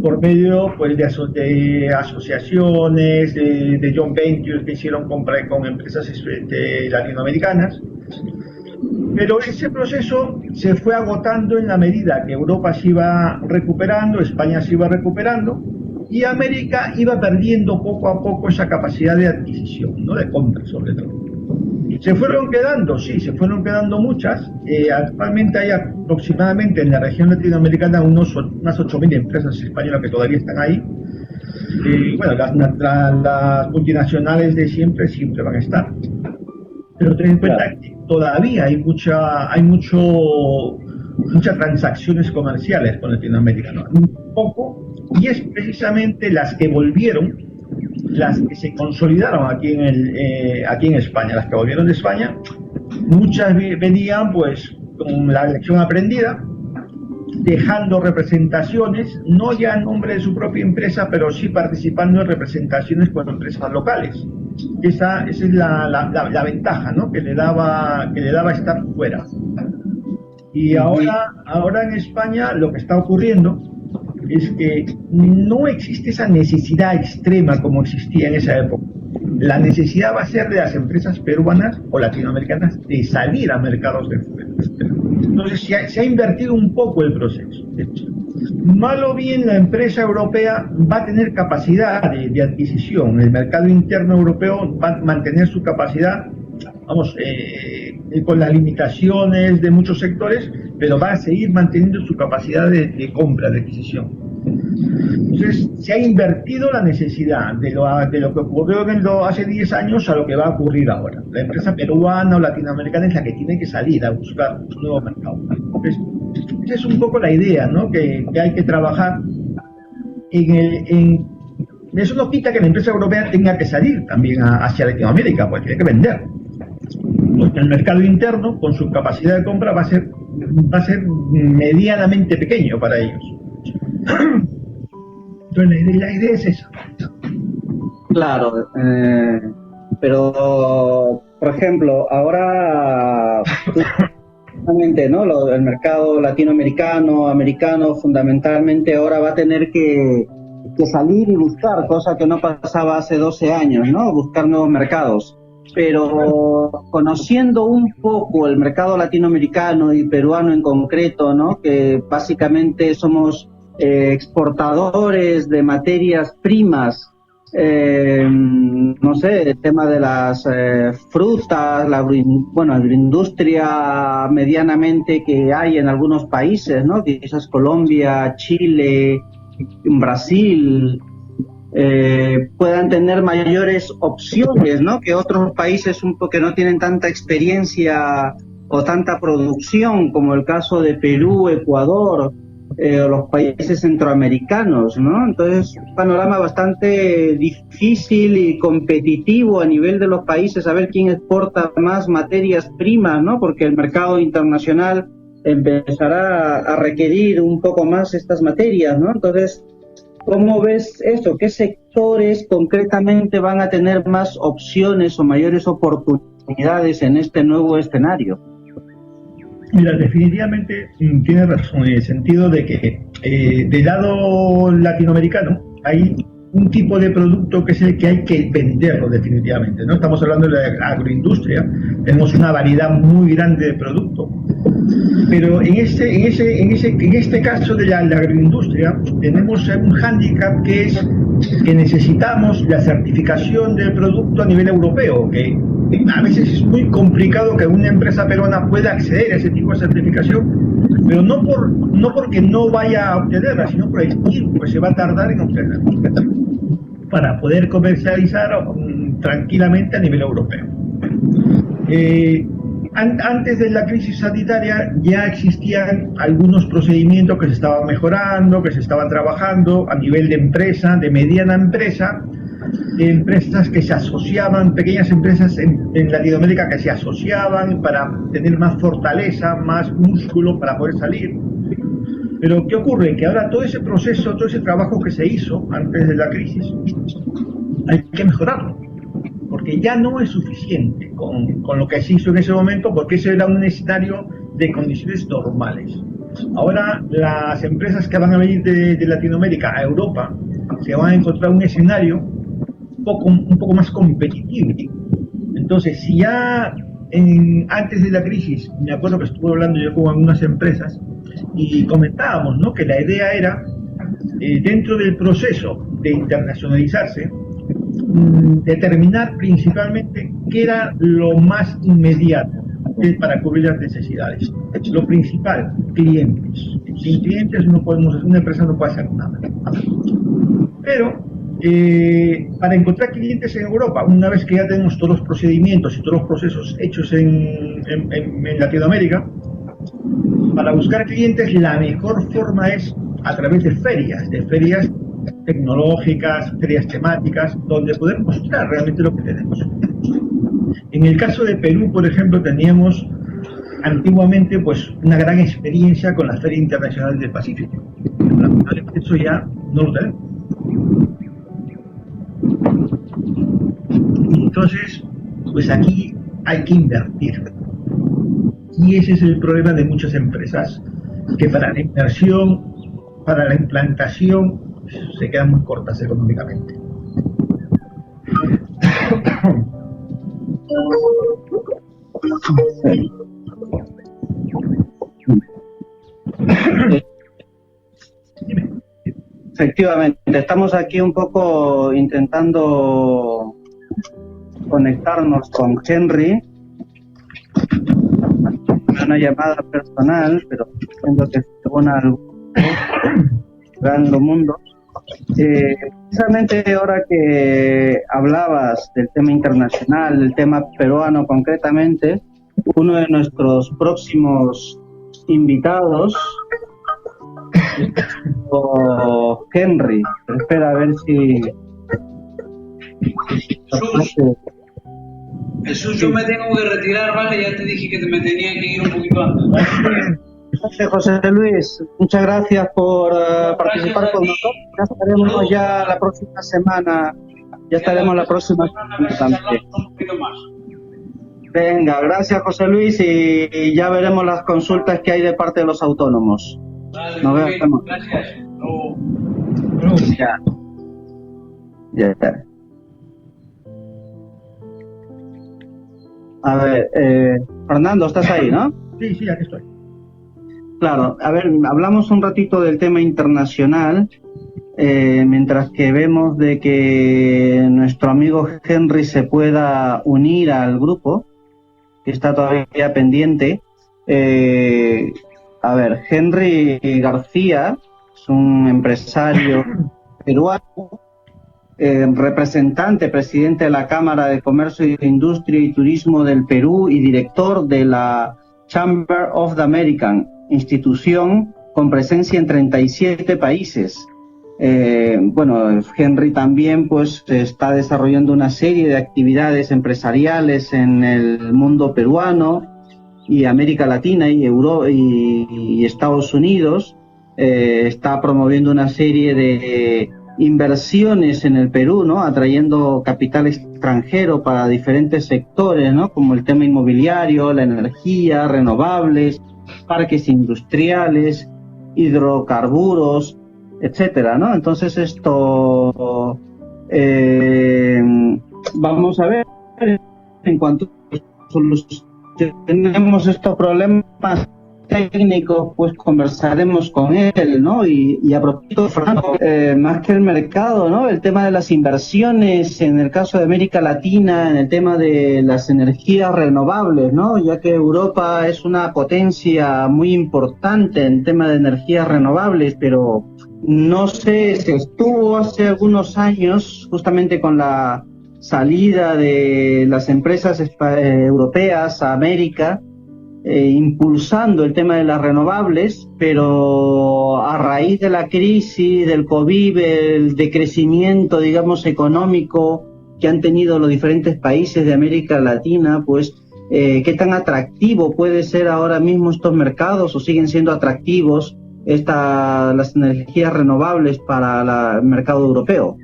por medio pues, de asociaciones, de joint ventures que hicieron compra con empresas latinoamericanas. Pero ese proceso se fue agotando en la medida que Europa se iba recuperando, España se iba recuperando, y América iba perdiendo poco a poco esa capacidad de adquisición, ¿no? De compra sobre todo. Se fueron quedando, sí, se fueron quedando muchas. Actualmente hay aproximadamente en la región latinoamericana unas 8.000 empresas españolas que todavía están ahí. Bueno, las multinacionales de siempre van a estar. Pero ten en cuenta que todavía hay muchas transacciones comerciales con Latinoamérica, ¿no? Un poco, y es precisamente las que volvieron, las que se consolidaron aquí en España, las que volvieron de España, muchas venían pues con la lección aprendida, dejando representaciones, no ya en nombre de su propia empresa, pero sí participando en representaciones con empresas locales. Esa es la ventaja, ¿no? que le daba estar fuera. Y ahora en España lo que está ocurriendo es que no existe esa necesidad extrema como existía en esa época. La necesidad va a ser de las empresas peruanas o latinoamericanas de salir a mercados de fuera. Entonces se ha invertido un poco el proceso. Mal o bien, la empresa europea va a tener capacidad de adquisición. El mercado interno europeo va a mantener su capacidad, con las limitaciones de muchos sectores, pero va a seguir manteniendo su capacidad de compra, de adquisición. Entonces, se ha invertido la necesidad de lo que ocurrió hace 10 años a lo que va a ocurrir ahora. La empresa peruana o latinoamericana es la que tiene que salir a buscar un nuevo mercado. Entonces, esa es un poco la idea, ¿no? Que hay que trabajar eso no quita que la empresa europea tenga que salir también hacia Latinoamérica, porque tiene que vender. Porque el mercado interno, con su capacidad de compra, va a ser medianamente pequeño para ellos. Entonces, la idea es esa. Claro, pero, por ejemplo, ahora, ¿no? El mercado latinoamericano, americano, fundamentalmente ahora va a tener que salir y buscar, cosa que no pasaba hace 12 años, ¿no? Buscar nuevos mercados. Pero conociendo un poco el mercado latinoamericano y peruano en concreto, ¿no? Que básicamente somos exportadores de materias primas, no sé, el tema de las frutas, la agroindustria medianamente que hay en algunos países, ¿no? Quizás Colombia, Chile, Brasil, puedan tener mayores opciones, ¿no? Que otros países que no tienen tanta experiencia o tanta producción, como el caso de Perú, Ecuador, o los países centroamericanos, ¿no? Entonces, un panorama bastante difícil y competitivo a nivel de los países, a ver quién exporta más materias primas, ¿no? Porque el mercado internacional empezará a requerir un poco más estas materias, ¿no? Entonces, ¿cómo ves eso? ¿Qué sectores concretamente van a tener más opciones o mayores oportunidades en este nuevo escenario? Mira, definitivamente tienes razón en el sentido de que del lado latinoamericano hay un tipo de producto que es el que hay que venderlo definitivamente, ¿no? Estamos hablando de la agroindustria, tenemos una variedad muy grande de productos, pero en este caso de la agroindustria tenemos un hándicap que es que necesitamos la certificación del producto a nivel europeo, que a veces es muy complicado que una empresa peruana pueda acceder a ese tipo de certificación, pero no porque no vaya a obtenerla, sino por el tiempo que se va a tardar en obtenerla para poder comercializar tranquilamente a nivel europeo. Antes de la crisis sanitaria ya existían algunos procedimientos que se estaban mejorando, que se estaban trabajando a nivel de empresa, de mediana empresa, empresas que se asociaban, pequeñas empresas en Latinoamérica que se asociaban para tener más fortaleza, más músculo para poder salir. Pero ¿qué ocurre? Que ahora todo ese proceso, todo ese trabajo que se hizo antes de la crisis, hay que mejorarlo, porque ya no es suficiente con lo que se hizo en ese momento, porque ese era un escenario de condiciones normales. Ahora las empresas que van a venir de Latinoamérica a Europa se van a encontrar un escenario un poco más competitivo. Entonces, si ya antes de la crisis, me acuerdo que estuve hablando yo con algunas empresas y comentábamos, ¿no? Que la idea era, dentro del proceso de internacionalizarse, determinar principalmente qué era lo más inmediato para cubrir las necesidades. Lo principal, clientes. Sin clientes una empresa no puede hacer nada. Pero para encontrar clientes en Europa, una vez que ya tenemos todos los procedimientos y todos los procesos hechos en Latinoamérica, para buscar clientes la mejor forma es a través de ferias tecnológicas, ferias temáticas, donde podemos mostrar realmente lo que tenemos. En el caso de Perú, por ejemplo, teníamos antiguamente pues una gran experiencia con la Feria Internacional del Pacífico. Eso ya no lo tenemos. Entonces, pues aquí hay que invertir. Y ese es el problema de muchas empresas, que para la inversión, para la implantación, se quedan muy cortas económicamente. Efectivamente, estamos aquí un poco intentando conectarnos con Henry. Una llamada personal, pero siento que se pone algo Ganando Mundos. Precisamente ahora que hablabas del tema internacional, del tema peruano concretamente, uno de nuestros próximos invitados o Henry, espera a ver si Jesús, yo me tengo que retirar, ¿vale? Ya te dije que me tenía que ir un poquito antes. José Luis, muchas gracias por participar con nosotros. Ya estaremos ya la próxima semana. Ya estaremos la próxima semana también. Un poquito más. Venga, gracias José Luis y ya veremos las consultas que hay de parte de los autónomos. Vale, Nos vemos. gracias. Ya está. A ver, Fernando, ¿estás ahí, no? Sí, aquí estoy. Claro, a ver, hablamos un ratito del tema internacional, mientras que vemos de que nuestro amigo Henry se pueda unir al grupo, que está todavía pendiente. A ver, Henry García es un empresario peruano, representante, presidente de la Cámara de Comercio, Industria y Turismo del Perú y director de la Chamber of the American, institución con presencia en 37 países. Bueno, Henry también pues está desarrollando una serie de actividades empresariales en el mundo peruano y América Latina y y Estados Unidos. Está promoviendo una serie de inversiones en el Perú, ¿no? Atrayendo capital extranjero para diferentes sectores, ¿no? Como el tema inmobiliario, la energía, renovables, parques industriales, hidrocarburos, etcétera, ¿no? Entonces esto vamos a ver en cuanto tenemos estos problemas técnicos, pues conversaremos con él, ¿no? Y a propósito, Fernando, más que el mercado, ¿no? El tema de las inversiones en el caso de América Latina, en el tema de las energías renovables, ¿no? Ya que Europa es una potencia muy importante en tema de energías renovables, pero no sé, se estuvo hace algunos años justamente con la salida de las empresas europeas a América, impulsando el tema de las renovables, pero a raíz de la crisis, del COVID, el decrecimiento, digamos, económico que han tenido los diferentes países de América Latina, pues, ¿qué tan atractivo puede ser ahora mismo estos mercados o siguen siendo atractivos las energías renovables para el mercado europeo?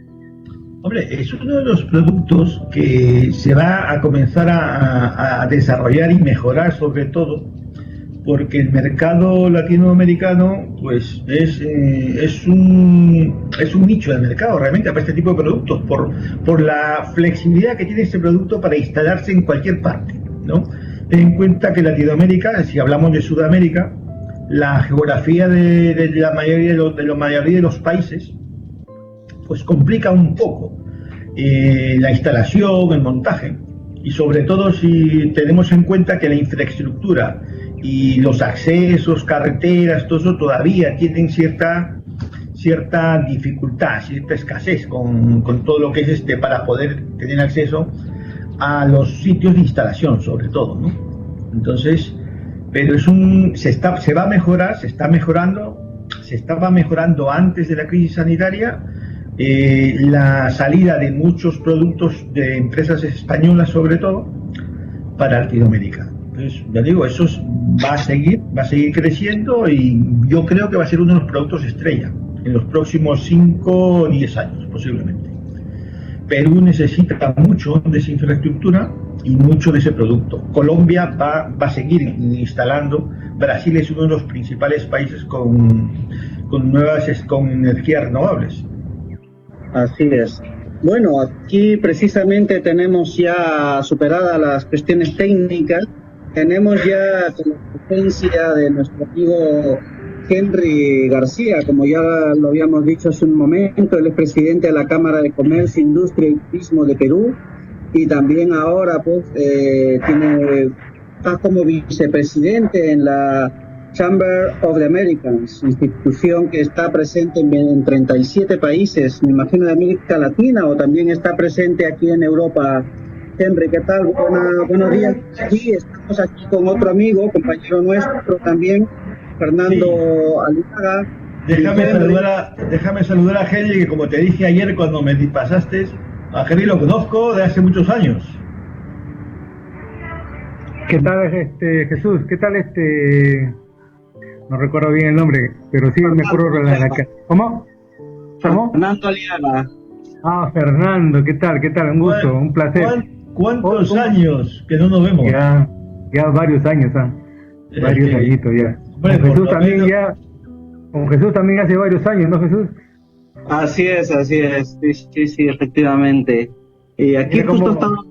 Hombre, es uno de los productos que se va a comenzar a desarrollar y mejorar, sobre todo porque el mercado latinoamericano pues es un nicho de mercado realmente para este tipo de productos, por la flexibilidad que tiene este producto para instalarse en cualquier parte, ¿no? Ten en cuenta que Latinoamérica, si hablamos de Sudamérica, la geografía de la mayoría de los países pues complica un poco la instalación, el montaje, y sobre todo si tenemos en cuenta que la infraestructura y los accesos, carreteras, todo eso todavía tienen cierta dificultad, cierta escasez con todo lo que es para poder tener acceso a los sitios de instalación, sobre todo, ¿no? Entonces, pero se va a mejorar, se estaba mejorando antes de la crisis sanitaria. La salida de muchos productos de empresas españolas, sobre todo, para Latinoamérica. Entonces, ya digo, eso va a seguir creciendo, y yo creo que va a ser uno de los productos estrella en los próximos 5 o 10 años, posiblemente. Perú necesita mucho de esa infraestructura y mucho de ese producto. Colombia va a seguir instalando. Brasil es uno de los principales países con energías renovables. Así es. Bueno, aquí precisamente tenemos ya superadas las cuestiones técnicas, tenemos ya con la presencia de nuestro amigo Henry García, como ya lo habíamos dicho hace un momento. Él es presidente de la Cámara de Comercio, Industria y Turismo de Perú, y también ahora pues está como vicepresidente en la Chamber of the Americans, institución que está presente en 37 países, me imagino de América Latina, o también está presente aquí en Europa. Henry, ¿qué tal? Buenos días. Aquí estamos aquí con otro amigo, compañero nuestro también, Fernando Aliaga. Déjame saludar a Henry, que como te dije ayer cuando me pasaste, a Henry lo conozco de hace muchos años. ¿Qué tal, Jesús? ¿Qué tal, no recuerdo bien el nombre, pero sí me acuerdo de la ¿Cómo? Fernando Aliaga. Ah, Fernando, ¿qué tal? Un gusto, un placer. ¿Cuántos años que no nos vemos? Ya varios años, varios añitos ya. Bueno, con Jesús también hace varios años, ¿no, Jesús? Así es, sí, efectivamente. Y aquí justo estamos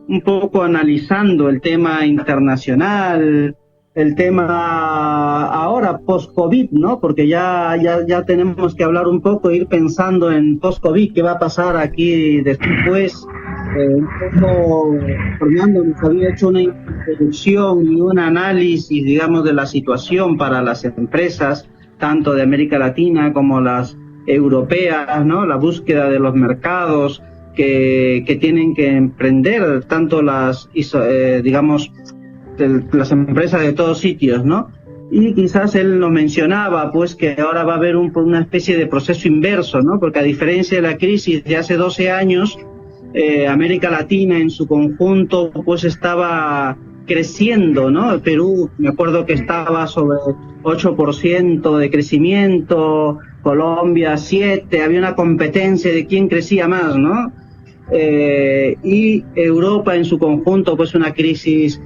un poco analizando el tema internacional, el tema ahora post-COVID, ¿no? Porque ya tenemos que hablar un poco, ir pensando en post-COVID, qué va a pasar aquí después. Un poco, Fernando nos había hecho una introducción y un análisis, digamos, de la situación para las empresas, tanto de América Latina como las europeas, ¿no? La búsqueda de los mercados que tienen que emprender, tanto las empresas de todos sitios, ¿no? Y quizás él lo mencionaba, pues que ahora va a haber una especie de proceso inverso, ¿no? Porque a diferencia de la crisis de hace 12 años, América Latina en su conjunto pues estaba creciendo, ¿no? Perú, me acuerdo que estaba sobre 8% de crecimiento, Colombia 7%, había una competencia de quién crecía más, ¿no? Y Europa en su conjunto pues una crisis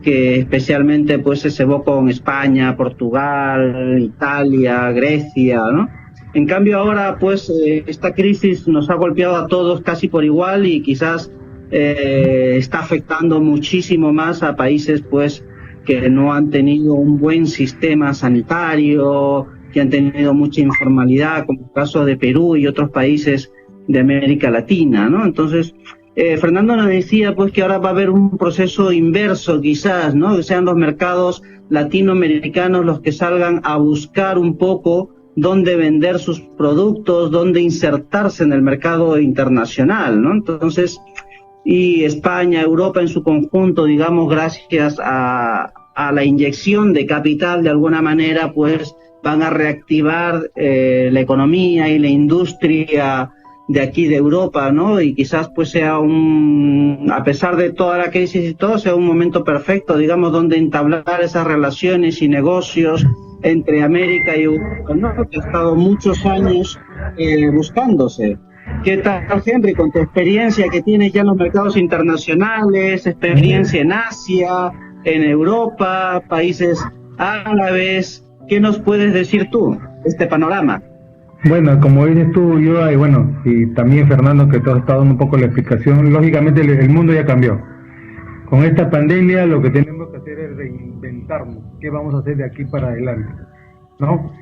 que especialmente pues se cebó con España, Portugal, Italia, Grecia, ¿no? En cambio ahora pues esta crisis nos ha golpeado a todos casi por igual, y quizás está afectando muchísimo más a países pues que no han tenido un buen sistema sanitario, que han tenido mucha informalidad, como el caso de Perú y otros países de América Latina, ¿no? Entonces Fernando nos decía pues que ahora va a haber un proceso inverso quizás, ¿no? Que sean los mercados latinoamericanos los que salgan a buscar un poco dónde vender sus productos, dónde insertarse en el mercado internacional, ¿no? Entonces, y España, Europa en su conjunto, digamos, gracias a la inyección de capital de alguna manera, pues van a reactivar la economía y la industria de aquí de Europa, ¿no? Y quizás pues sea a pesar de toda la crisis y todo, sea un momento perfecto, digamos, donde entablar esas relaciones y negocios entre América y Europa, ¿no? Que ha estado muchos años buscándose. ¿Qué tal, Henry, con tu experiencia que tienes ya en los mercados internacionales, experiencia en Asia, en Europa, países árabes? ¿Qué nos puedes decir tú de este panorama? Bueno, como dices tú, yo, y también Fernando, que te has estado dando un poco la explicación, lógicamente el mundo ya cambió. Con esta pandemia lo que tenemos que hacer es reinventarnos. ¿Qué vamos a hacer de aquí para adelante? ¿No?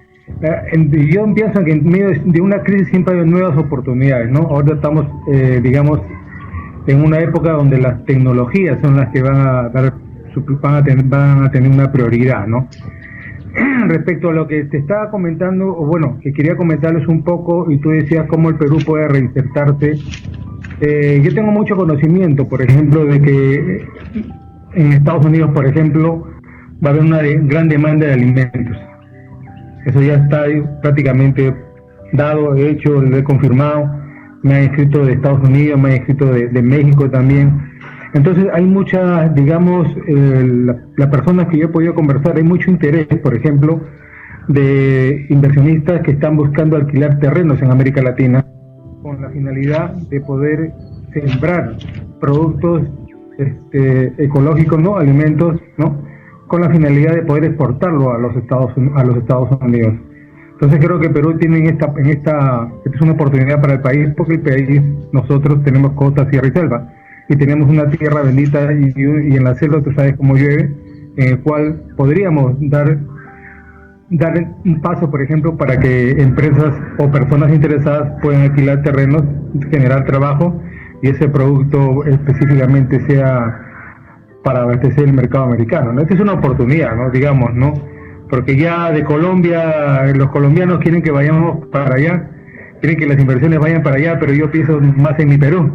Yo pienso que en medio de una crisis siempre hay nuevas oportunidades, ¿no? Ahora estamos, en una época donde las tecnologías son las que van a tener una prioridad, ¿no? Respecto a lo que te estaba comentando, o bueno, que quería comentarles un poco, y tú decías cómo el Perú puede reinsertarse. Yo tengo mucho conocimiento, por ejemplo, de que en Estados Unidos, por ejemplo, va a haber una gran demanda de alimentos. Eso ya está prácticamente dado, hecho, lo he confirmado. Me han escrito de Estados Unidos, me han escrito de México también. Entonces hay muchas, digamos, las personas que yo he podido conversar, hay mucho interés, por ejemplo, de inversionistas que están buscando alquilar terrenos en América Latina con la finalidad de poder sembrar productos ecológicos, ¿no? Alimentos, ¿no? Con la finalidad de poder exportarlo a los Estados Unidos. Entonces creo que Perú tiene esta es una oportunidad para el país, porque el país, nosotros tenemos costa, sierra y selva, y tenemos una tierra bendita y en la selva tú sabes cómo llueve, en el cual podríamos dar un paso, por ejemplo, para que empresas o personas interesadas puedan alquilar terrenos, generar trabajo, y ese producto específicamente sea para abastecer el mercado americano, ¿no? Esta es una oportunidad, ¿no? Digamos, ¿no? Porque ya de Colombia, los colombianos quieren que vayamos para allá, quieren que las inversiones vayan para allá, pero yo pienso más en mi Perú,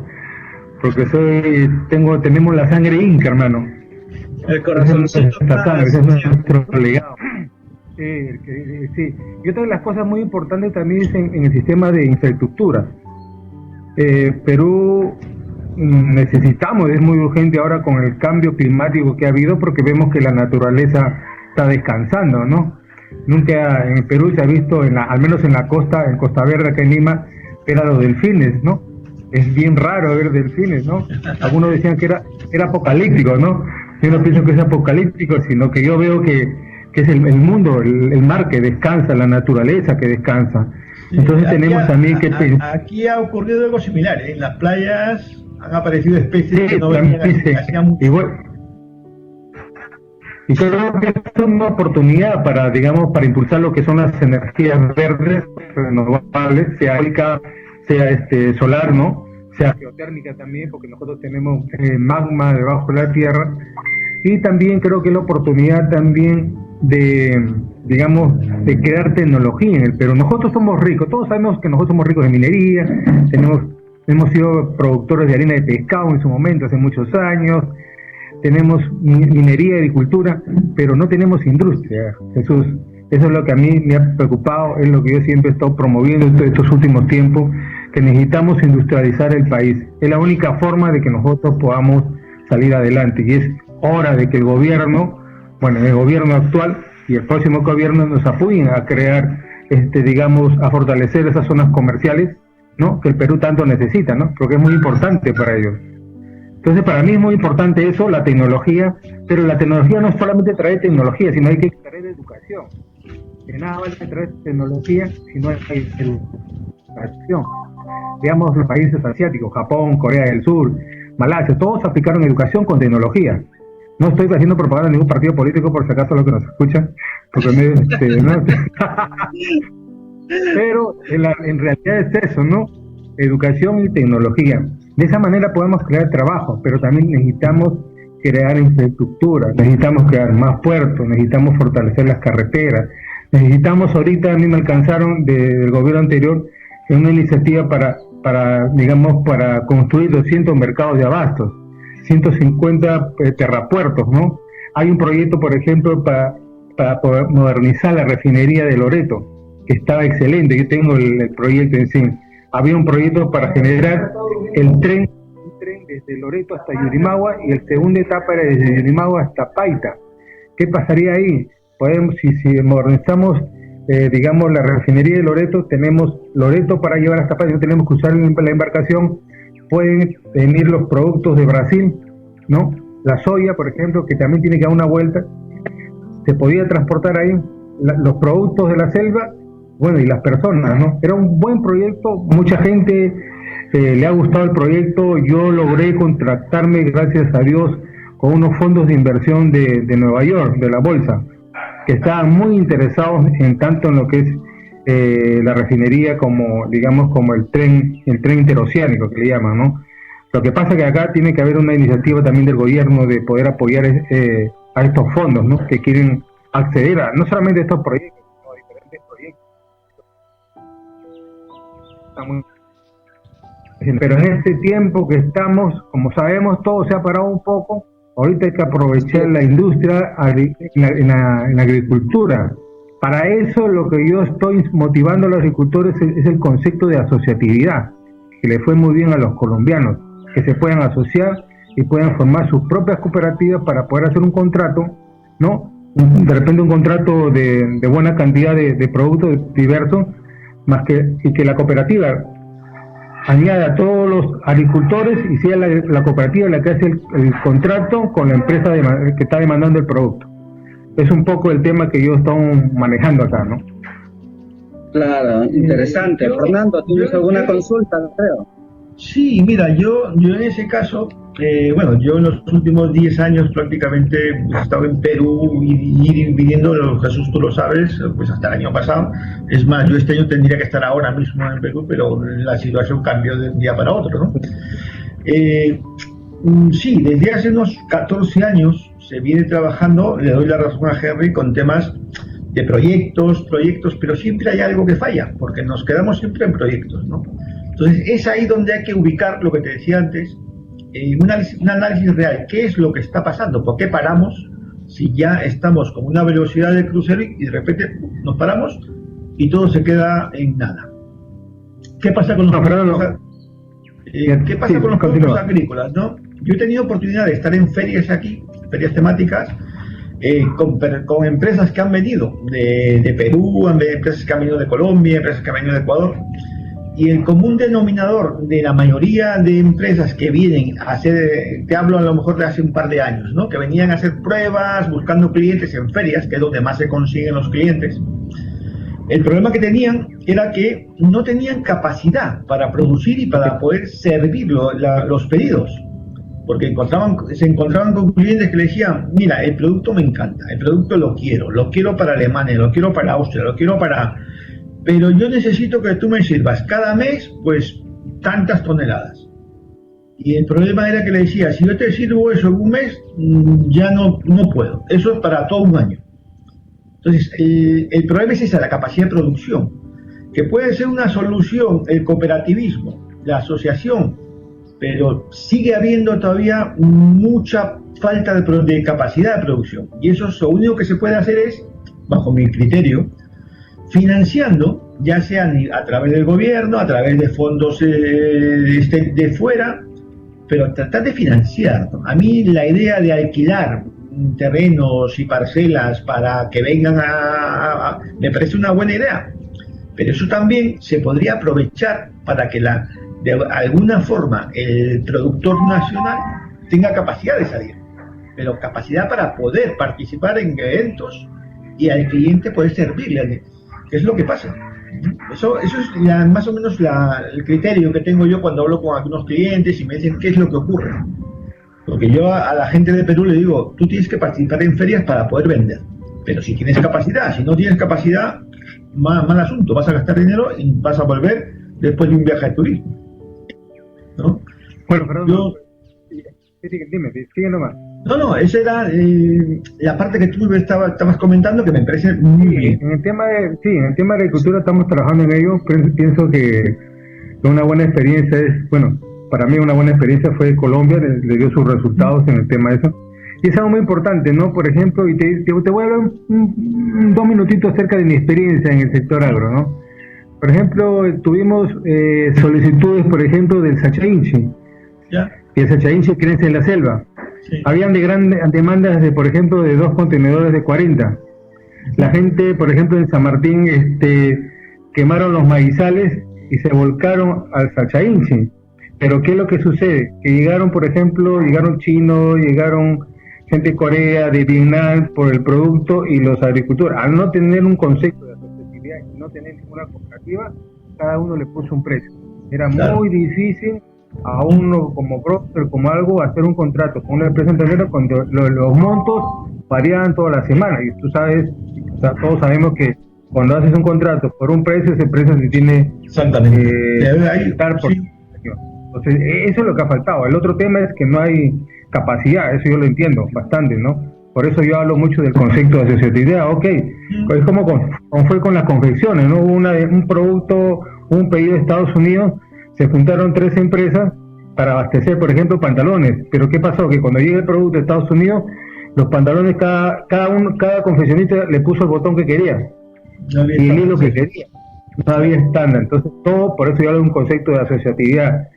porque tenemos la sangre inca, hermano. El corazón. Ese es nuestro legado. Sí. Y otra de las cosas muy importantes también es en el sistema de infraestructura. Perú necesitamos, es muy urgente ahora con el cambio climático que ha habido, porque vemos que la naturaleza está descansando, ¿no? Nunca en Perú se ha visto, al menos en Costa Verde, acá en Lima, ver a los delfines, ¿no? Es bien raro ver delfines, ¿no? Algunos decían que era apocalíptico, ¿no? Yo no pienso que es apocalíptico, sino que yo veo que es el mundo, el mar que descansa, la naturaleza que descansa. Entonces tenemos también que... Aquí ha ocurrido algo similar, ¿eh? En las playas han aparecido especies sí, que no venían hacía mucho. Y creo que es una oportunidad para impulsar lo que son las energías verdes, renovables, sea eólica, sea solar, ¿no? Sea geotérmica también, porque nosotros tenemos magma debajo de la tierra. Y también creo que es la oportunidad también de crear tecnología en el Perú. Nosotros somos ricos, todos sabemos que nosotros somos ricos de minería, hemos sido productores de harina de pescado en su momento, hace muchos años, tenemos minería y agricultura, pero no tenemos industria, Jesús. Eso es lo que a mí me ha preocupado, es lo que yo siempre he estado promoviendo estos últimos tiempos, que necesitamos industrializar el país. Es la única forma de que nosotros podamos salir adelante, y es hora de que el gobierno actual y el próximo gobierno nos apoyen a crear, a fortalecer esas zonas comerciales, ¿no? Que el Perú tanto necesita, ¿no? Porque es muy importante para ellos. Entonces, para mí es muy importante eso, la tecnología, pero la tecnología no solamente trae tecnología, sino hay que traer educación. Que nada vale traer tecnología si no hay educación. Veamos los países asiáticos, Japón, Corea del Sur, Malasia, todos aplicaron educación con tecnología. No estoy haciendo propaganda de ningún partido político, por si acaso lo que nos escuchan, porque ¿no? Pero en realidad es eso, ¿no? Educación y tecnología. De esa manera podemos crear trabajo, pero también necesitamos crear infraestructura, necesitamos crear más puertos, necesitamos fortalecer las carreteras, necesitamos, ahorita a mí me alcanzaron del gobierno anterior en una iniciativa para construir 200 mercados de abastos, 150 terrapuertos, ¿no? Hay un proyecto, por ejemplo, para poder modernizar la refinería de Loreto, que estaba excelente. Yo tengo el proyecto en sí. Había un proyecto para generar un tren desde Loreto hasta Yurimagua, y la segunda etapa era desde Yurimagua hasta Paita. ¿Qué pasaría ahí? Si modernizamos, la refinería de Loreto, tenemos Loreto para llevar hasta Paita, no tenemos que usar la embarcación. Pueden venir los productos de Brasil, ¿no? La soya, por ejemplo, que también tiene que dar una vuelta, se podía transportar ahí, los productos de la selva, y las personas, ¿no? Era un buen proyecto, mucha gente le ha gustado el proyecto. Yo logré contratarme, gracias a Dios, con unos fondos de inversión de Nueva York, de la bolsa, que estaban muy interesados en tanto en lo que es la refinería como, digamos, como el tren interoceánico que le llaman, ¿no? Lo que pasa es que acá tiene que haber una iniciativa también del gobierno de poder apoyar a estos fondos, ¿no? Que quieren acceder a no solamente a estos proyectos, sino a diferentes proyectos. Pero en este tiempo que estamos, como sabemos, todo se ha parado un poco. Ahorita hay que aprovechar la industria en la agricultura. Para eso lo que yo estoy motivando a los agricultores es el concepto de asociatividad, que le fue muy bien a los colombianos, que se puedan asociar y puedan formar sus propias cooperativas para poder hacer un contrato, ¿no? De repente un contrato de buena cantidad de productos diversos, y que la cooperativa añade a todos los agricultores y sea la cooperativa la que hace el contrato con la empresa que está demandando el producto. Es un poco el tema que yo estoy manejando acá, ¿no? Claro, interesante. Fernando, ¿tienes alguna consulta, creo? Sí, mira, yo en ese caso, bueno, yo en los últimos 10 años prácticamente pues, he estado en Perú y viviendo, Jesús, tú lo sabes, pues hasta el año pasado. Es más, yo este año tendría que estar ahora mismo en Perú, pero la situación cambió de un día para otro, ¿no? Sí, desde hace unos 14 años se viene trabajando, le doy la razón a Henry, con temas de proyectos, pero siempre hay algo que falla, porque nos quedamos siempre en proyectos, ¿no? Entonces es ahí donde hay que ubicar lo que te decía antes, un análisis real. ¿Qué es lo que está pasando? ¿Por qué paramos si ya estamos con una velocidad de crucero y de repente nos paramos y todo se queda en nada? ¿Qué pasa con los productos agrícolas, ¿no? Yo he tenido oportunidad de estar en ferias aquí, ferias temáticas, con empresas que han venido de Perú, empresas que han venido de Colombia, empresas que han venido de Ecuador. Y el común denominador de la mayoría de empresas que vienen a hacer, te hablo a lo mejor de hace un par de años, ¿no? Que venían a hacer pruebas, buscando clientes en ferias, que es donde más se consiguen los clientes. El problema que tenían era que no tenían capacidad para producir y para poder servir los pedidos. Porque se encontraban con clientes que le decían, mira, el producto me encanta, el producto lo quiero para Alemania, lo quiero para Austria, lo quiero para... Pero yo necesito que tú me sirvas cada mes, pues, tantas toneladas. Y el problema era que le decía, si yo te sirvo eso en un mes, ya no puedo. Eso es para todo un año. Entonces, el problema es esa, la capacidad de producción. Que puede ser una solución el cooperativismo, la asociación, pero sigue habiendo todavía mucha falta de capacidad de producción. Y eso lo único que se puede hacer es, bajo mi criterio, financiando, ya sea a través del gobierno, a través de fondos de fuera, pero tratar de financiar, ¿no? A mí la idea de alquilar terrenos y parcelas para que vengan me parece una buena idea, pero eso también se podría aprovechar para que de alguna forma el productor nacional tenga capacidad de salir, pero capacidad para poder participar en eventos y al cliente poder servirle. ¿Qué es lo que pasa? Eso es más o menos el criterio que tengo yo cuando hablo con algunos clientes y me dicen qué es lo que ocurre. Porque yo a la gente de Perú le digo, tú tienes que participar en ferias para poder vender. Pero si tienes capacidad, si no tienes capacidad, mal asunto. Vas a gastar dinero y vas a volver después de un viaje de turismo, ¿no? Bueno, pero dime, sigue nomás. No, esa era la parte que tú estabas comentando, que me parece muy bien. En el tema de agricultura estamos trabajando en ello. Pienso que una buena experiencia para mí una buena experiencia fue Colombia, le dio sus resultados en el tema de eso. Y es algo muy importante, ¿no? Por ejemplo, y te voy a hablar 2 minutitos acerca de mi experiencia en el sector agro, ¿no? Por ejemplo, tuvimos solicitudes, por ejemplo, del Sachainchi. ¿Ya? Y el Sachainchi crece en la selva. Sí. Habían demandas por ejemplo, de 2 contenedores de 40. La gente, por ejemplo, en San Martín, quemaron los maizales y se volcaron al Sachainchi. Pero ¿qué es lo que sucede? Que llegaron chinos, llegaron gente de Corea, de Vietnam, por el producto, y los agricultores, al no tener un concepto de asociatividad y no tener ninguna cooperativa, cada uno le puso un precio. Era muy difícil a uno como broker, como algo, hacer un contrato con una empresa entera cuando los montos variaban toda la semana. Y tú sabes, sea, todos sabemos que cuando haces un contrato por un precio, ese precio se tiene Exactamente. que quitar por... Sí. Entonces, eso es lo que ha faltado. El otro tema es que no hay capacidad, eso yo lo entiendo bastante, ¿no? Por eso yo hablo mucho del concepto de asociatividad. Ok, es como fue con las confecciones, ¿no? Hubo un producto, un pedido de Estados Unidos, se juntaron 3 empresas para abastecer, por ejemplo, pantalones. Pero ¿qué pasó? Que cuando llega el producto de Estados Unidos, los pantalones, cada confeccionista le puso el botón que quería y el hilo que quería. No había estándar. Entonces, todo, por eso yo hablo de un concepto de asociatividad.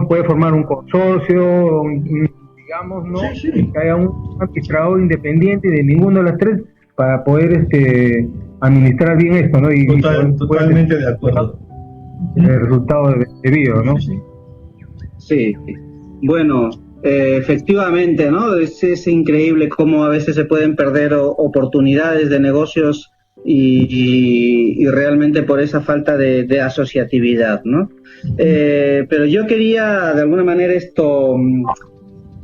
Puede formar un consorcio, digamos, ¿no? Sí. Que haya un administrador independiente de ninguno de las 3 para poder administrar bien esto, ¿no? Y totalmente de acuerdo. El resultado debido, ¿no? Sí, bueno, efectivamente, ¿no? Es increíble cómo a veces se pueden perder oportunidades de negocios y realmente por esa falta de asociatividad, ¿no? Pero yo quería de alguna manera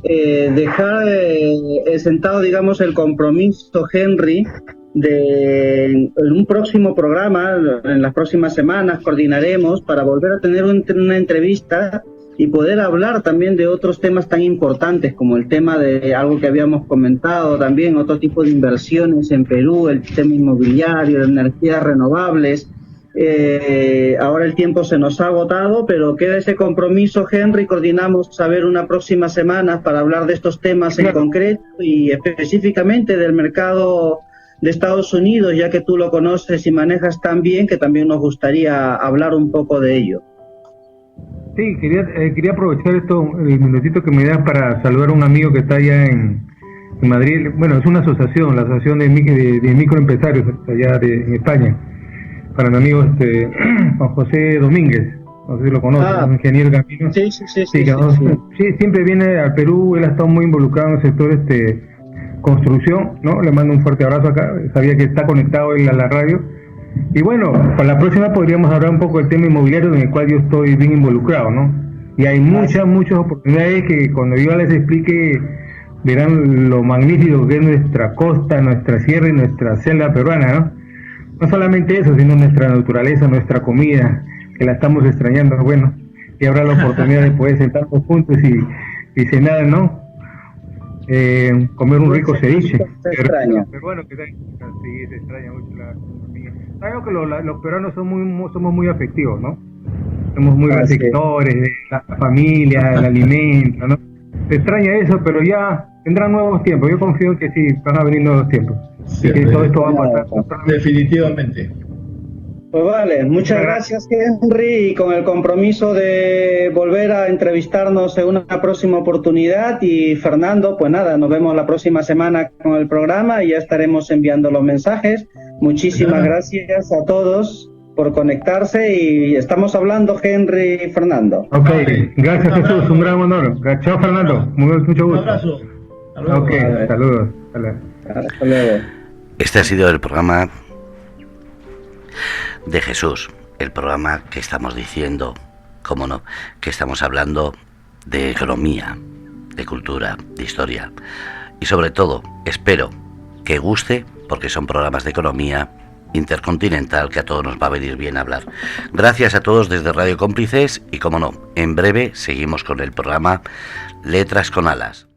dejar sentado, digamos, el compromiso, Henry, en un próximo programa, en las próximas semanas coordinaremos para volver a tener una entrevista y poder hablar también de otros temas tan importantes como el tema de algo que habíamos comentado también, otro tipo de inversiones en Perú, el tema inmobiliario, de energías renovables. Ahora el tiempo se nos ha agotado, pero queda ese compromiso, Henry. Coordinamos saber una próxima semana para hablar de estos temas en concreto y específicamente del mercado de Estados Unidos, ya que tú lo conoces y manejas tan bien, que también nos gustaría hablar un poco de ello. Sí, quería aprovechar el minutito que me das para saludar a un amigo que está allá en Madrid. Bueno, es una asociación, la Asociación de Microempresarios allá en España, para mi amigo Juan José Domínguez, no sé si lo conoce, un ingeniero camino. Sí, siempre viene al Perú, él ha estado muy involucrado en el sector construcción, ¿no? Le mando un fuerte abrazo acá, sabía que está conectado él a la radio. Y bueno, para la próxima podríamos hablar un poco del tema inmobiliario en el cual yo estoy bien involucrado, ¿no? Y hay muchas oportunidades que cuando yo les explique verán lo magnífico que es nuestra costa, nuestra sierra y nuestra selva peruana, ¿no? No solamente eso, sino nuestra naturaleza, nuestra comida, que la estamos extrañando, bueno, y habrá la oportunidad de poder sentarnos juntos y cenar, ¿no? Comer un rico ceviche. Pero bueno, que sí, se extraña mucho la comida. Sabemos que los peruanos somos muy afectivos, ¿no? Somos muy receptores de la familia, el alimento, ¿no? Se extraña eso, pero ya vendrán nuevos tiempos. Yo confío que sí, van a venir nuevos tiempos. Sí, que todo esto va a pasar. Definitivamente. Pues vale, muchas gracias, Henry, y con el compromiso de volver a entrevistarnos en una próxima oportunidad. Y Fernando, pues nada, nos vemos la próxima semana con el programa y ya estaremos enviando los mensajes. Muchísimas gracias a todos por conectarse y estamos hablando, Henry y Fernando. Ok, gracias Jesús, un gran honor. Chao Fernando, mucho gusto. Un abrazo. Ok, saludos. Hasta luego. Este ha sido el programa de Jesús, el programa que estamos diciendo, cómo no, que estamos hablando de economía, de cultura, de historia y sobre todo, espero que guste porque son programas de economía intercontinental que a todos nos va a venir bien hablar. Gracias a todos desde Radio Cómplices y como no, en breve seguimos con el programa Letras con Alas.